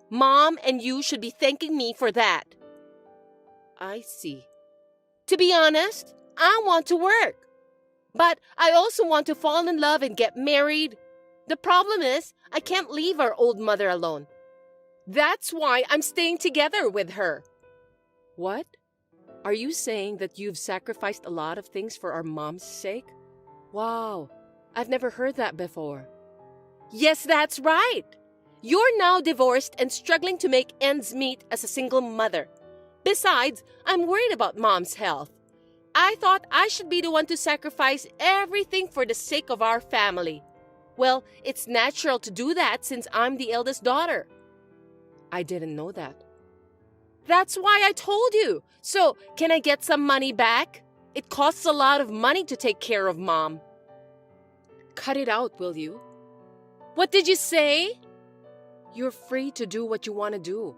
Mom and you should be thanking me for that. I see. To be honest, I want to work. But I also want to fall in love and get married. The problem is, I can't leave our old mother alone. That's why I'm staying together with her. What? Are you saying that you've sacrificed a lot of things for our mom's sake? Wow, I've never heard that before. Yes, that's right. You're now divorced and struggling to make ends meet as a single mother. Besides, I'm worried about Mom's health. I thought I should be the one to sacrifice everything for the sake of our family. Well, it's natural to do that since I'm the eldest daughter. I didn't know that. That's why I told you. So, can I get some money back? It costs a lot of money to take care of Mom. Cut it out, will you? What did you say? You're free to do what you want to do.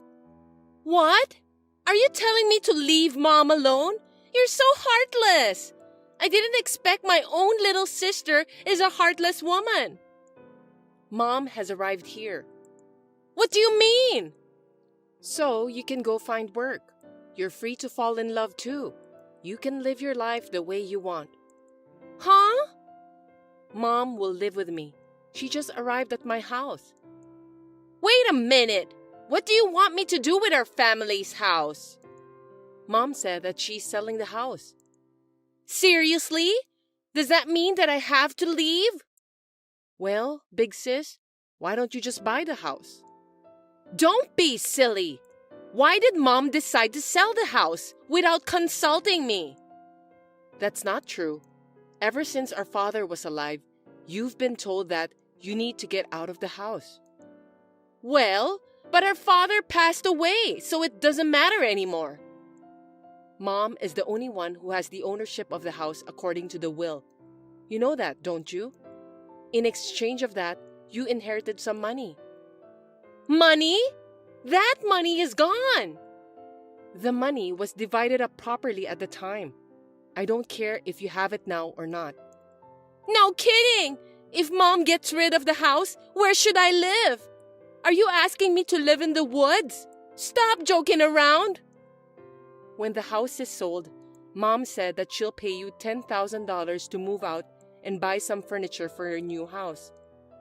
What? Are you telling me to leave Mom alone? You're so heartless. I didn't expect my own little sister is a heartless woman. Mom has arrived here. What do you mean? So you can go find work. You're free to fall in love too. You can live your life the way you want. Huh? Mom will live with me. She just arrived at my house. Wait a minute. What do you want me to do with our family's house? Mom said that she's selling the house. Seriously? Does that mean that I have to leave? Well, big sis, why don't you just buy the house? Don't be silly. Why did Mom decide to sell the house without consulting me? That's not true. Ever since our father was alive, you've been told that you need to get out of the house. Well, but our father passed away, so it doesn't matter anymore. Mom is the only one who has the ownership of the house according to the will. You know that, don't you? In exchange of that, you inherited some money. Money? That money is gone! The money was divided up properly at the time. I don't care if you have it now or not. No kidding! If Mom gets rid of the house, where should I live? Are you asking me to live in the woods? Stop joking around! When the house is sold, Mom said that she'll pay you $10,000 to move out and buy some furniture for your new house.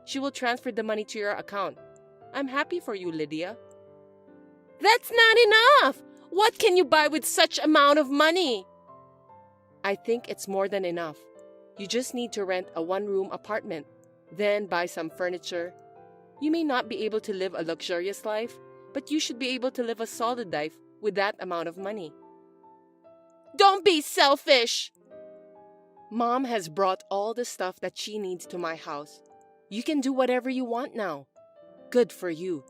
She will transfer the money to your account. I'm happy for you, Lydia. That's not enough! What can you buy with such amount of money? I think it's more than enough. You just need to rent a one-room apartment, then buy some furniture. You may not be able to live a luxurious life, but you should be able to live a solid life with that amount of money. Don't be selfish! Mom has brought all the stuff that she needs to my house. You can do whatever you want now. Good for you.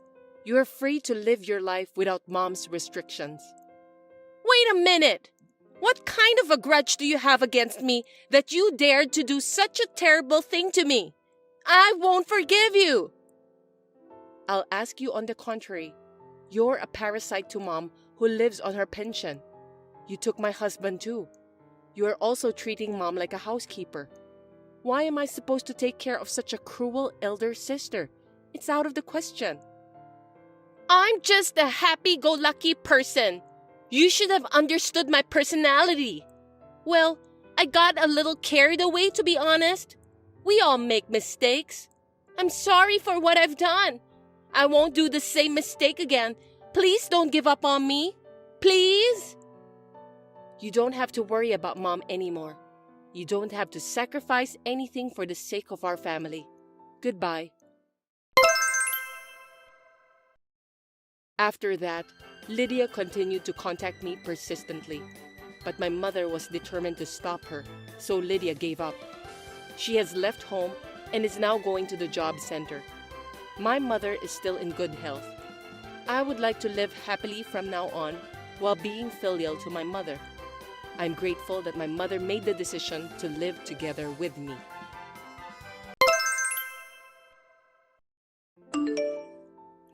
You're free to live your life without Mom's restrictions. Wait a minute! What kind of a grudge do you have against me that you dared to do such a terrible thing to me? I won't forgive you! I'll ask you on the contrary. You're a parasite to Mom who lives on her pension. You took my husband too. You are also treating Mom like a housekeeper. Why am I supposed to take care of such a cruel elder sister? It's out of the question. I'm just a happy-go-lucky person. You should have understood my personality. Well, I got a little carried away, to be honest. We all make mistakes. I'm sorry for what I've done. I won't do the same mistake again. Please don't give up on me. Please? You don't have to worry about Mom anymore. You don't have to sacrifice anything for the sake of our family. Goodbye. After that, Lydia continued to contact me persistently. But my mother was determined to stop her, so Lydia gave up. She has left home and is now going to the job center. My mother is still in good health. I would like to live happily from now on while being filial to my mother. I'm grateful that my mother made the decision to live together with me.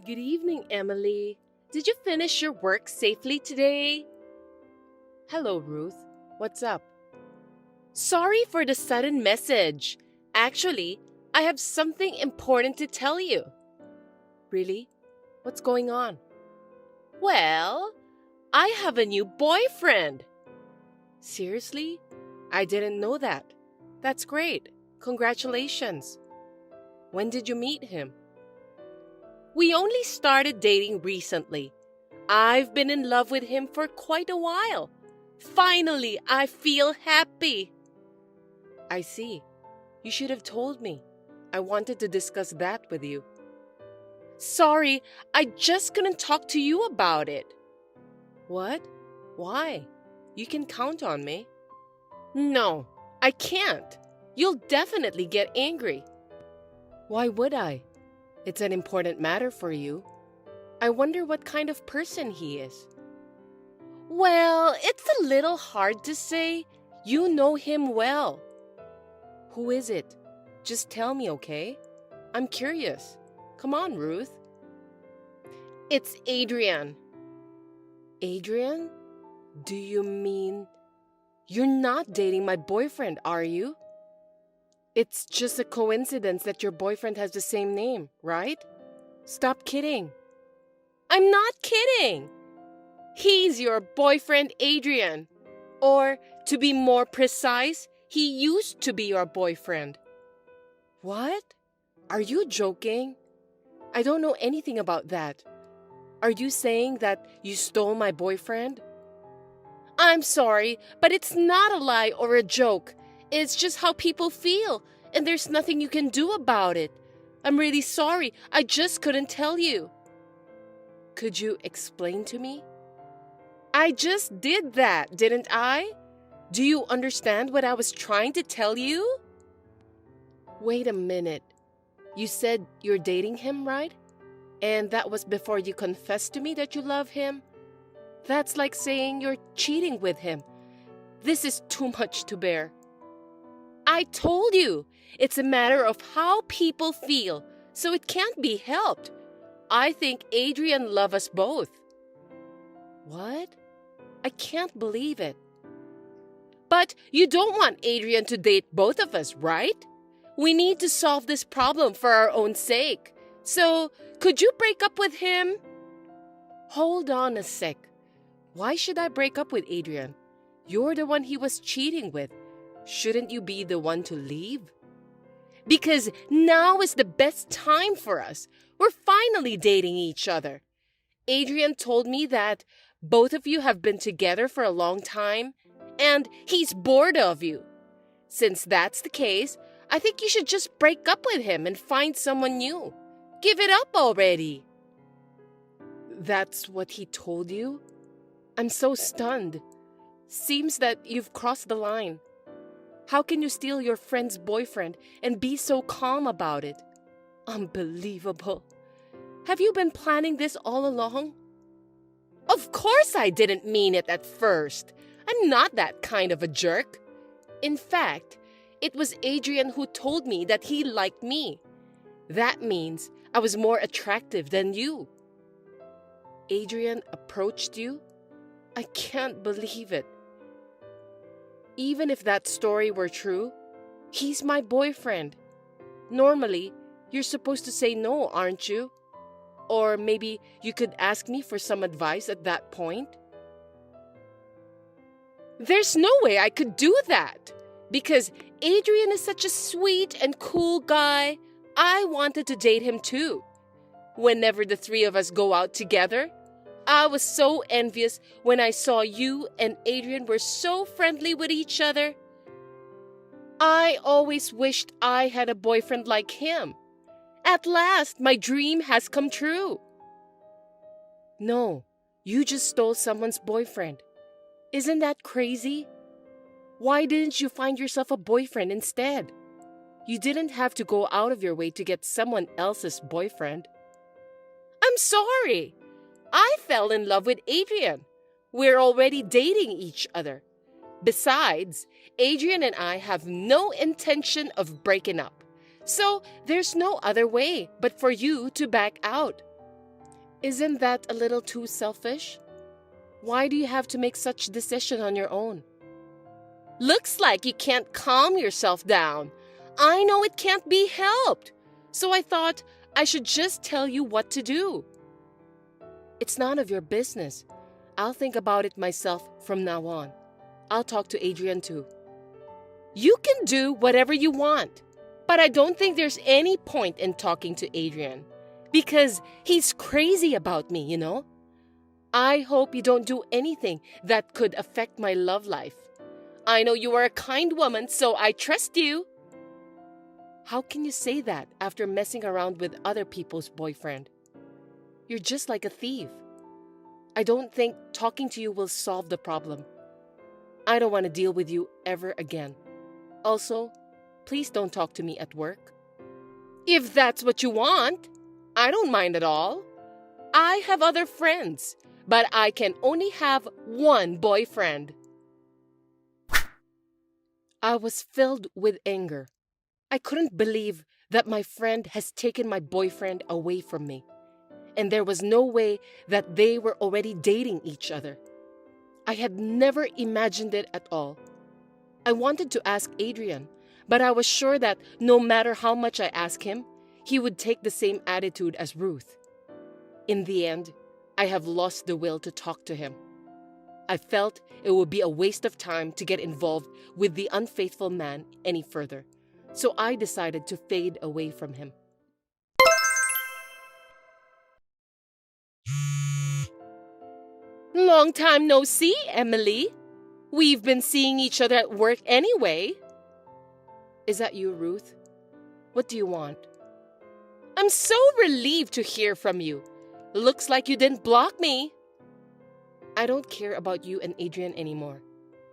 Good evening, Emily. Did you finish your work safely today? Hello, Ruth. What's up? Sorry for the sudden message. Actually, I have something important to tell you. Really? What's going on? Well, I have a new boyfriend. Seriously? I didn't know that. That's great. Congratulations. When did you meet him? We only started dating recently. I've been in love with him for quite a while. Finally, I feel happy. I see. You should have told me. I wanted to discuss that with you. Sorry, I just couldn't talk to you about it. What? Why? You can count on me. No, I can't. You'll definitely get angry. Why would I? It's an important matter for you. I wonder what kind of person he is. Well, it's a little hard to say. You know him well. Who is it? Just tell me, okay? I'm curious. Come on, Ruth. It's Adrian. Adrian? Do you mean... You're not dating my boyfriend, are you? It's just a coincidence that your boyfriend has the same name, right? Stop kidding. I'm not kidding. He's your boyfriend, Adrian. Or, to be more precise, he used to be your boyfriend. What? Are you joking? I don't know anything about that. Are you saying that you stole my boyfriend? I'm sorry, but it's not a lie or a joke. It's just how people feel, and there's nothing you can do about it. I'm really sorry. I just couldn't tell you. Could you explain to me? I just did that, didn't I? Do you understand what I was trying to tell you? Wait a minute. You said you're dating him, right? And that was before you confessed to me that you love him? That's like saying you're cheating with him. This is too much to bear. I told you, it's a matter of how people feel, so it can't be helped. I think Adrian loves us both. What? I can't believe it. But you don't want Adrian to date both of us, right? We need to solve this problem for our own sake. So, could you break up with him? Hold on a sec. Why should I break up with Adrian? You're the one he was cheating with. Shouldn't you be the one to leave? Because now is the best time for us. We're finally dating each other. Adrian told me that both of you have been together for a long time, and he's bored of you. Since that's the case, I think you should just break up with him and find someone new. Give it up already. That's what he told you? I'm so stunned. Seems that you've crossed the line. How can you steal your friend's boyfriend and be so calm about it? Unbelievable. Have you been planning this all along? Of course I didn't mean it at first. I'm not that kind of a jerk. In fact, it was Adrian who told me that he liked me. That means I was more attractive than you. Adrian approached you? I can't believe it. Even if that story were true, he's my boyfriend. Normally, you're supposed to say no, aren't you? Or maybe you could ask me for some advice at that point. There's no way I could do that. Because Adrian is such a sweet and cool guy. I wanted to date him too. Whenever the three of us go out together, I was so envious when I saw you and Adrian were so friendly with each other. I always wished I had a boyfriend like him. At last, my dream has come true. No, you just stole someone's boyfriend. Isn't that crazy? Why didn't you find yourself a boyfriend instead? You didn't have to go out of your way to get someone else's boyfriend. I'm sorry. I fell in love with Adrian. We're already dating each other. Besides, Adrian and I have no intention of breaking up. So there's no other way but for you to back out. Isn't that a little too selfish? Why do you have to make such a decision on your own? Looks like you can't calm yourself down. I know it can't be helped. So I thought I should just tell you what to do. It's none of your business. I'll think about it myself from now on. I'll talk to Adrian too. You can do whatever you want, but I don't think there's any point in talking to Adrian because he's crazy about me, you know? I hope you don't do anything that could affect my love life. I know you are a kind woman, so I trust you. How can you say that after messing around with other people's boyfriend? You're just like a thief. I don't think talking to you will solve the problem. I don't want to deal with you ever again. Also, please don't talk to me at work. If that's what you want, I don't mind at all. I have other friends, but I can only have one boyfriend. I was filled with anger. I couldn't believe that my friend has taken my boyfriend away from me. And there was no way that they were already dating each other. I had never imagined it at all. I wanted to ask Adrian, but I was sure that no matter how much I asked him, he would take the same attitude as Ruth. In the end, I have lost the will to talk to him. I felt it would be a waste of time to get involved with the unfaithful man any further, so I decided to fade away from him. Long time no see, Emily. We've been seeing each other at work anyway. Is that you, Ruth? What do you want? I'm so relieved to hear from you. Looks like you didn't block me. I don't care about you and Adrian anymore.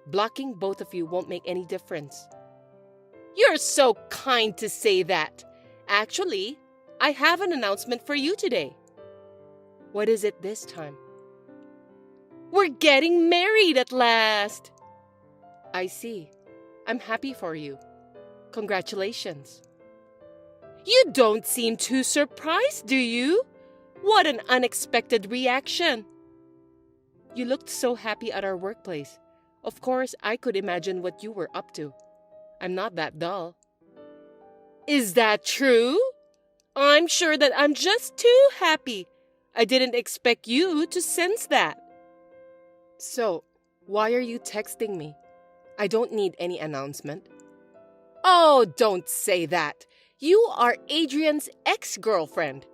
Blocking both of you won't make any difference. You're so kind to say that. Actually, I have an announcement for you today. What is it this time? We're getting married at last! I see. I'm happy for you. Congratulations. You don't seem too surprised, do you? What an unexpected reaction. You looked so happy at our workplace. Of course, I could imagine what you were up to. I'm not that dull. Is that true? I'm sure that I'm just too happy. I didn't expect you to sense that. So, why are you texting me? I don't need any announcement. Oh, don't say that. You are Adrian's ex-girlfriend.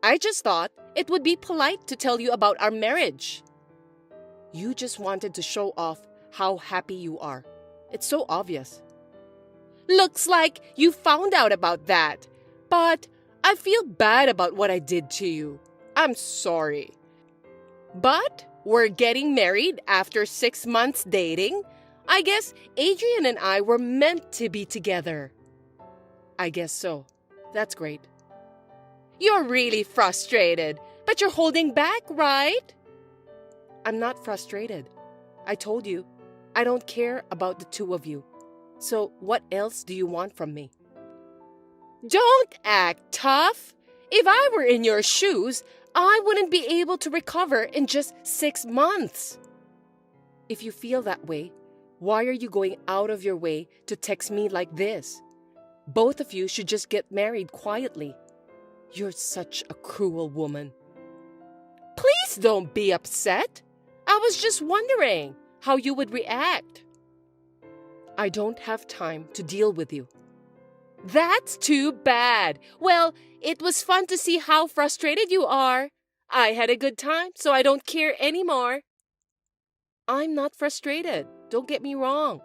I just thought it would be polite to tell you about our marriage. You just wanted to show off how happy you are. It's so obvious. Looks like you found out about that. But I feel bad about what I did to you. I'm sorry. But we're getting married after 6 months dating. I guess Adrian and I were meant to be together. I guess so. That's great. You're really frustrated, but you're holding back, right? I'm not frustrated. I told you, I don't care about the two of you. So what else do you want from me? Don't act tough. If I were in your shoes, I wouldn't be able to recover in just 6 months. If you feel that way, why are you going out of your way to text me like this? Both of you should just get married quietly. You're such a cruel woman. Please don't be upset. I was just wondering how you would react. I don't have time to deal with you. That's too bad. Well, it was fun to see how frustrated you are. I had a good time, so I don't care anymore. I'm not frustrated. Don't get me wrong.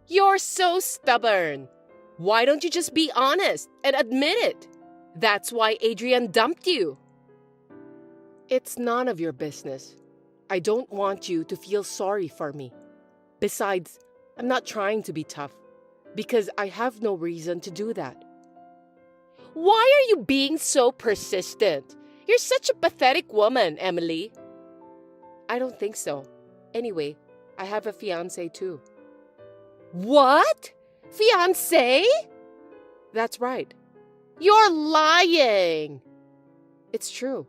You're so stubborn. Why don't you just be honest and admit it? That's why Adrian dumped you. It's none of your business. I don't want you to feel sorry for me. Besides, I'm not trying to be tough because I have no reason to do that. Why are you being so persistent? You're such a pathetic woman, Emily. I don't think so. Anyway, I have a fiancé too. What? Fiancé? That's right. You're lying. It's true.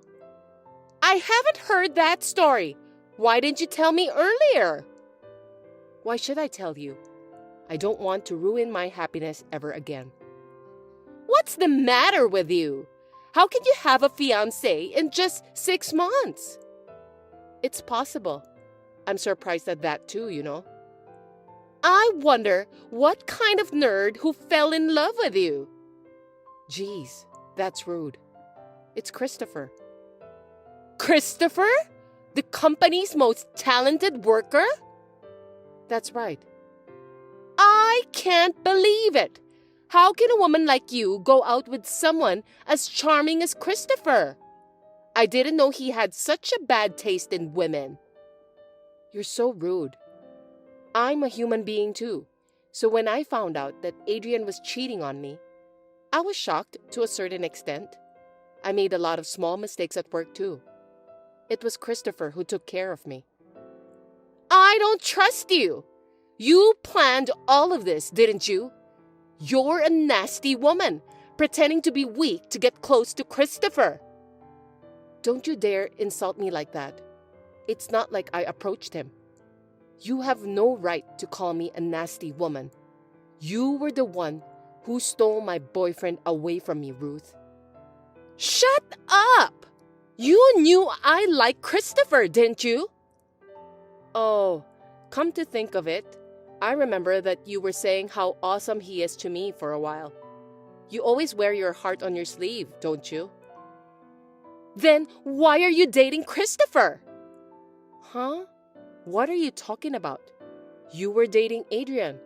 I haven't heard that story. Why didn't you tell me earlier? Why should I tell you? I don't want to ruin my happiness ever again. What's the matter with you? How can you have a fiancé in just 6 months? It's possible. I'm surprised at that too, you know. I wonder what kind of nerd who fell in love with you. Geez, that's rude. It's Christopher. Christopher? The company's most talented worker? That's right. I can't believe it. How can a woman like you go out with someone as charming as Christopher? I didn't know he had such a bad taste in women. You're so rude. I'm a human being too. So when I found out that Adrian was cheating on me, I was shocked to a certain extent. I made a lot of small mistakes at work too. It was Christopher who took care of me. I don't trust you. You planned all of this, didn't you? You're a nasty woman, pretending to be weak to get close to Christopher. Don't you dare insult me like that. It's not like I approached him. You have no right to call me a nasty woman. You were the one who stole my boyfriend away from me, Ruth. Shut up! You knew I liked Christopher, didn't you? Oh, come to think of it, I remember that you were saying how awesome he is to me for a while. You always wear your heart on your sleeve, don't you? Then why are you dating Christopher? Huh? What are you talking about? You were dating Adrian.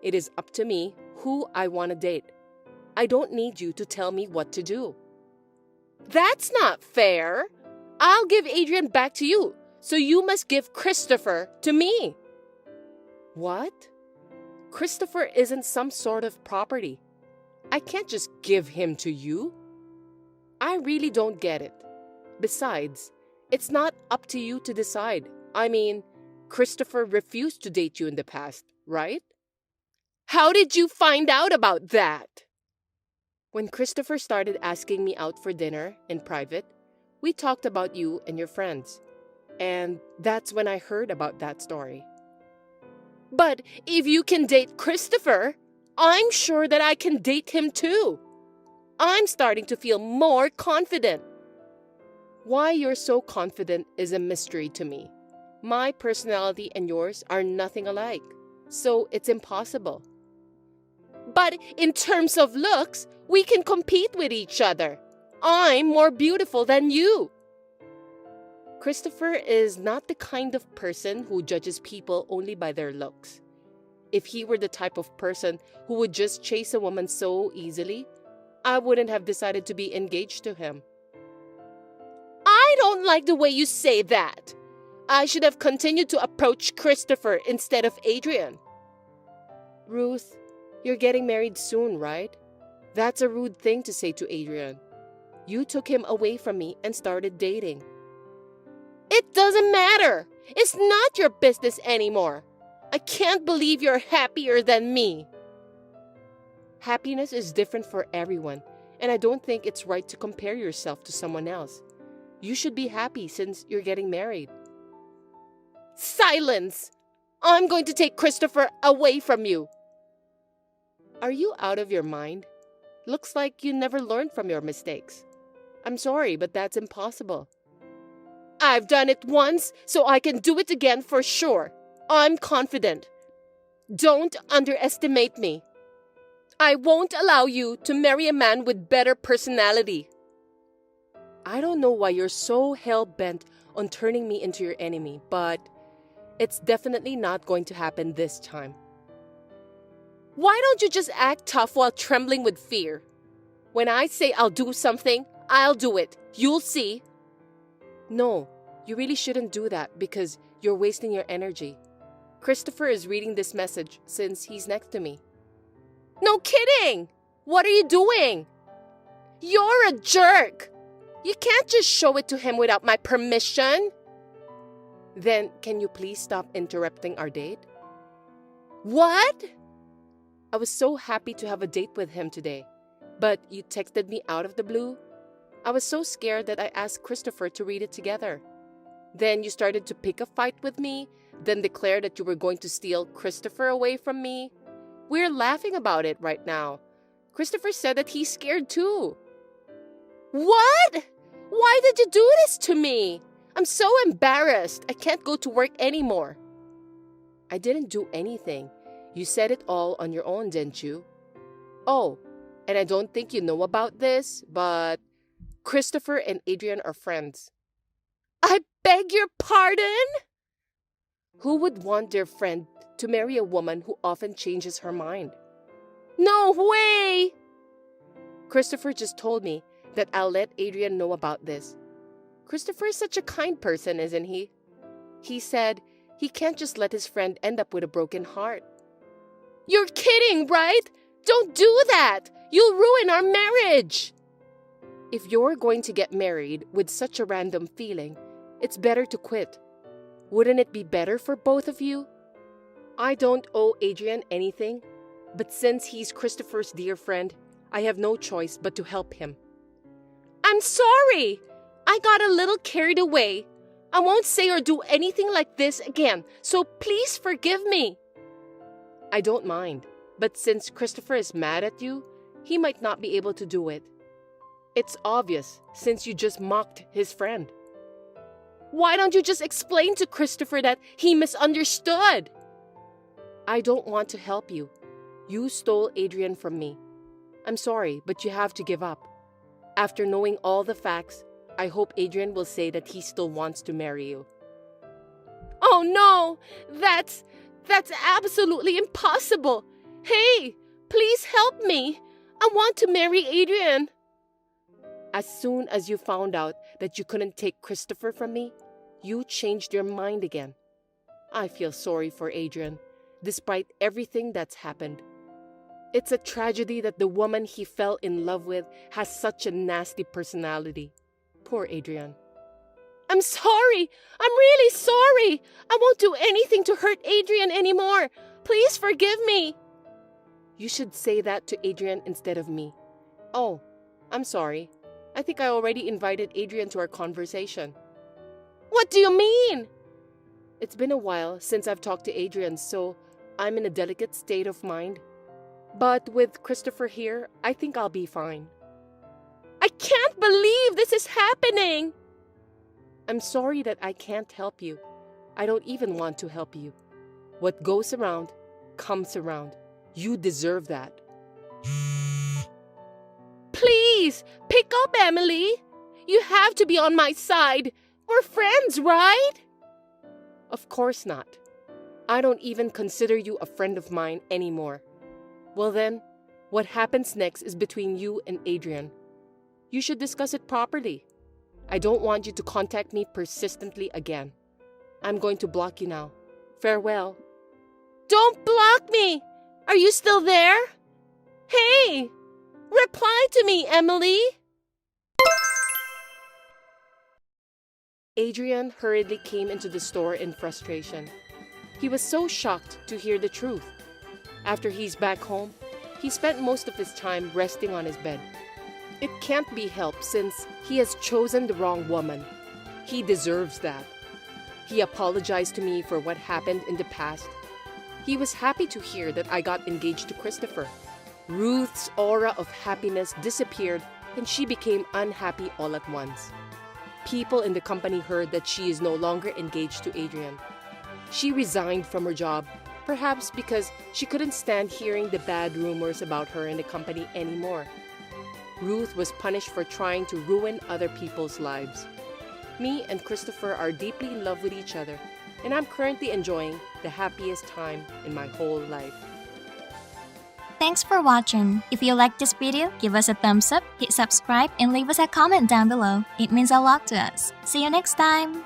It is up to me who I want to date. I don't need you to tell me what to do. That's not fair. I'll give Adrian back to you, so you must give Christopher to me. What? Christopher isn't some sort of property. I can't just give him to you. I really don't get it. Besides, it's not up to you to decide. I mean, Christopher refused to date you in the past, right? How did you find out about that? When Christopher started asking me out for dinner in private, we talked about you and your friends. And that's when I heard about that story. But if you can date Christopher, I'm sure that I can date him too. I'm starting to feel more confident. Why you're so confident is a mystery to me. My personality and yours are nothing alike, so it's impossible. But in terms of looks, we can compete with each other. I'm more beautiful than you. Christopher is not the kind of person who judges people only by their looks. If he were the type of person who would just chase a woman so easily, I wouldn't have decided to be engaged to him. I don't like the way you say that. I should have continued to approach Christopher instead of Adrian. Ruth, you're getting married soon, right? That's a rude thing to say to Adrian. You took him away from me and started dating. It doesn't matter. It's not your business anymore. I can't believe you're happier than me. Happiness is different for everyone, and I don't think it's right to compare yourself to someone else. You should be happy since you're getting married. Silence! I'm going to take Christopher away from you. Are you out of your mind? Looks like you never learned from your mistakes. I'm sorry, but that's impossible. I've done it once, so I can do it again for sure. I'm confident. Don't underestimate me. I won't allow you to marry a man with better personality. I don't know why you're so hell-bent on turning me into your enemy, but it's definitely not going to happen this time. Why don't you just act tough while trembling with fear? When I say I'll do something, I'll do it. You'll see. No, you really shouldn't do that because you're wasting your energy. Christopher is reading this message since he's next to me. No kidding! What are you doing? You're a jerk! You can't just show it to him without my permission. Then, can you please stop interrupting our date? What? I was so happy to have a date with him today, but you texted me out of the blue. I was so scared that I asked Christopher to read it together. Then you started to pick a fight with me, then declared that you were going to steal Christopher away from me. We're laughing about it right now. Christopher said that he's scared too. What? Why did you do this to me? I'm so embarrassed. I can't go to work anymore. I didn't do anything. You said it all on your own, didn't you? Oh, and I don't think you know about this, but Christopher and Adrian are friends. I beg your pardon? Who would want their friend to marry a woman who often changes her mind? No way! Christopher just told me that I'll let Adrian know about this. Christopher is such a kind person, isn't he? He said he can't just let his friend end up with a broken heart. You're kidding, right? Don't do that! You'll ruin our marriage! If you're going to get married with such a random feeling, it's better to quit. Wouldn't it be better for both of you? I don't owe Adrian anything, but since he's Christopher's dear friend, I have no choice but to help him. I'm sorry! I got a little carried away. I won't say or do anything like this again, so please forgive me. I don't mind, but since Christopher is mad at you, he might not be able to do it. It's obvious, since you just mocked his friend. Why don't you just explain to Christopher that he misunderstood? I don't want to help you. You stole Adrian from me. I'm sorry, but you have to give up. After knowing all the facts, I hope Adrian will say that he still wants to marry you. Oh no! That's absolutely impossible! Hey, please help me! I want to marry Adrian! As soon as you found out that you couldn't take Christopher from me, you changed your mind again. I feel sorry for Adrian, despite everything that's happened. It's a tragedy that the woman he fell in love with has such a nasty personality. Poor Adrian. I'm sorry. I'm really sorry. I won't do anything to hurt Adrian anymore. Please forgive me. You should say that to Adrian instead of me. Oh, I'm sorry. I think I already invited Adrian to our conversation. What do you mean? It's been a while since I've talked to Adrian, so I'm in a delicate state of mind. But with Christopher here, I think I'll be fine. I can't believe this is happening! I'm sorry that I can't help you. I don't even want to help you. What goes around, comes around. You deserve that. Please, pick up, Emily. You have to be on my side. We're friends, right? Of course not. I don't even consider you a friend of mine anymore. Well then, what happens next is between you and Adrian. You should discuss it properly. I don't want you to contact me persistently again. I'm going to block you now. Farewell. Don't block me! Are you still there? Hey! Reply to me, Emily! Adrian hurriedly came into the store in frustration. He was so shocked to hear the truth. After he's back home, he spent most of his time resting on his bed. It can't be helped since he has chosen the wrong woman. He deserves that. He apologized to me for what happened in the past. He was happy to hear that I got engaged to Christopher. Ruth's aura of happiness disappeared and she became unhappy all at once. People in the company heard that she is no longer engaged to Adrian. She resigned from her job, perhaps because she couldn't stand hearing the bad rumors about her in the company anymore. Ruth was punished for trying to ruin other people's lives. Me and Christopher are deeply in love with each other, and I'm currently enjoying the happiest time in my whole life. Thanks for watching. If you liked this video, give us a thumbs up, hit subscribe, and leave us a comment down below. It means a lot to us. See you next time!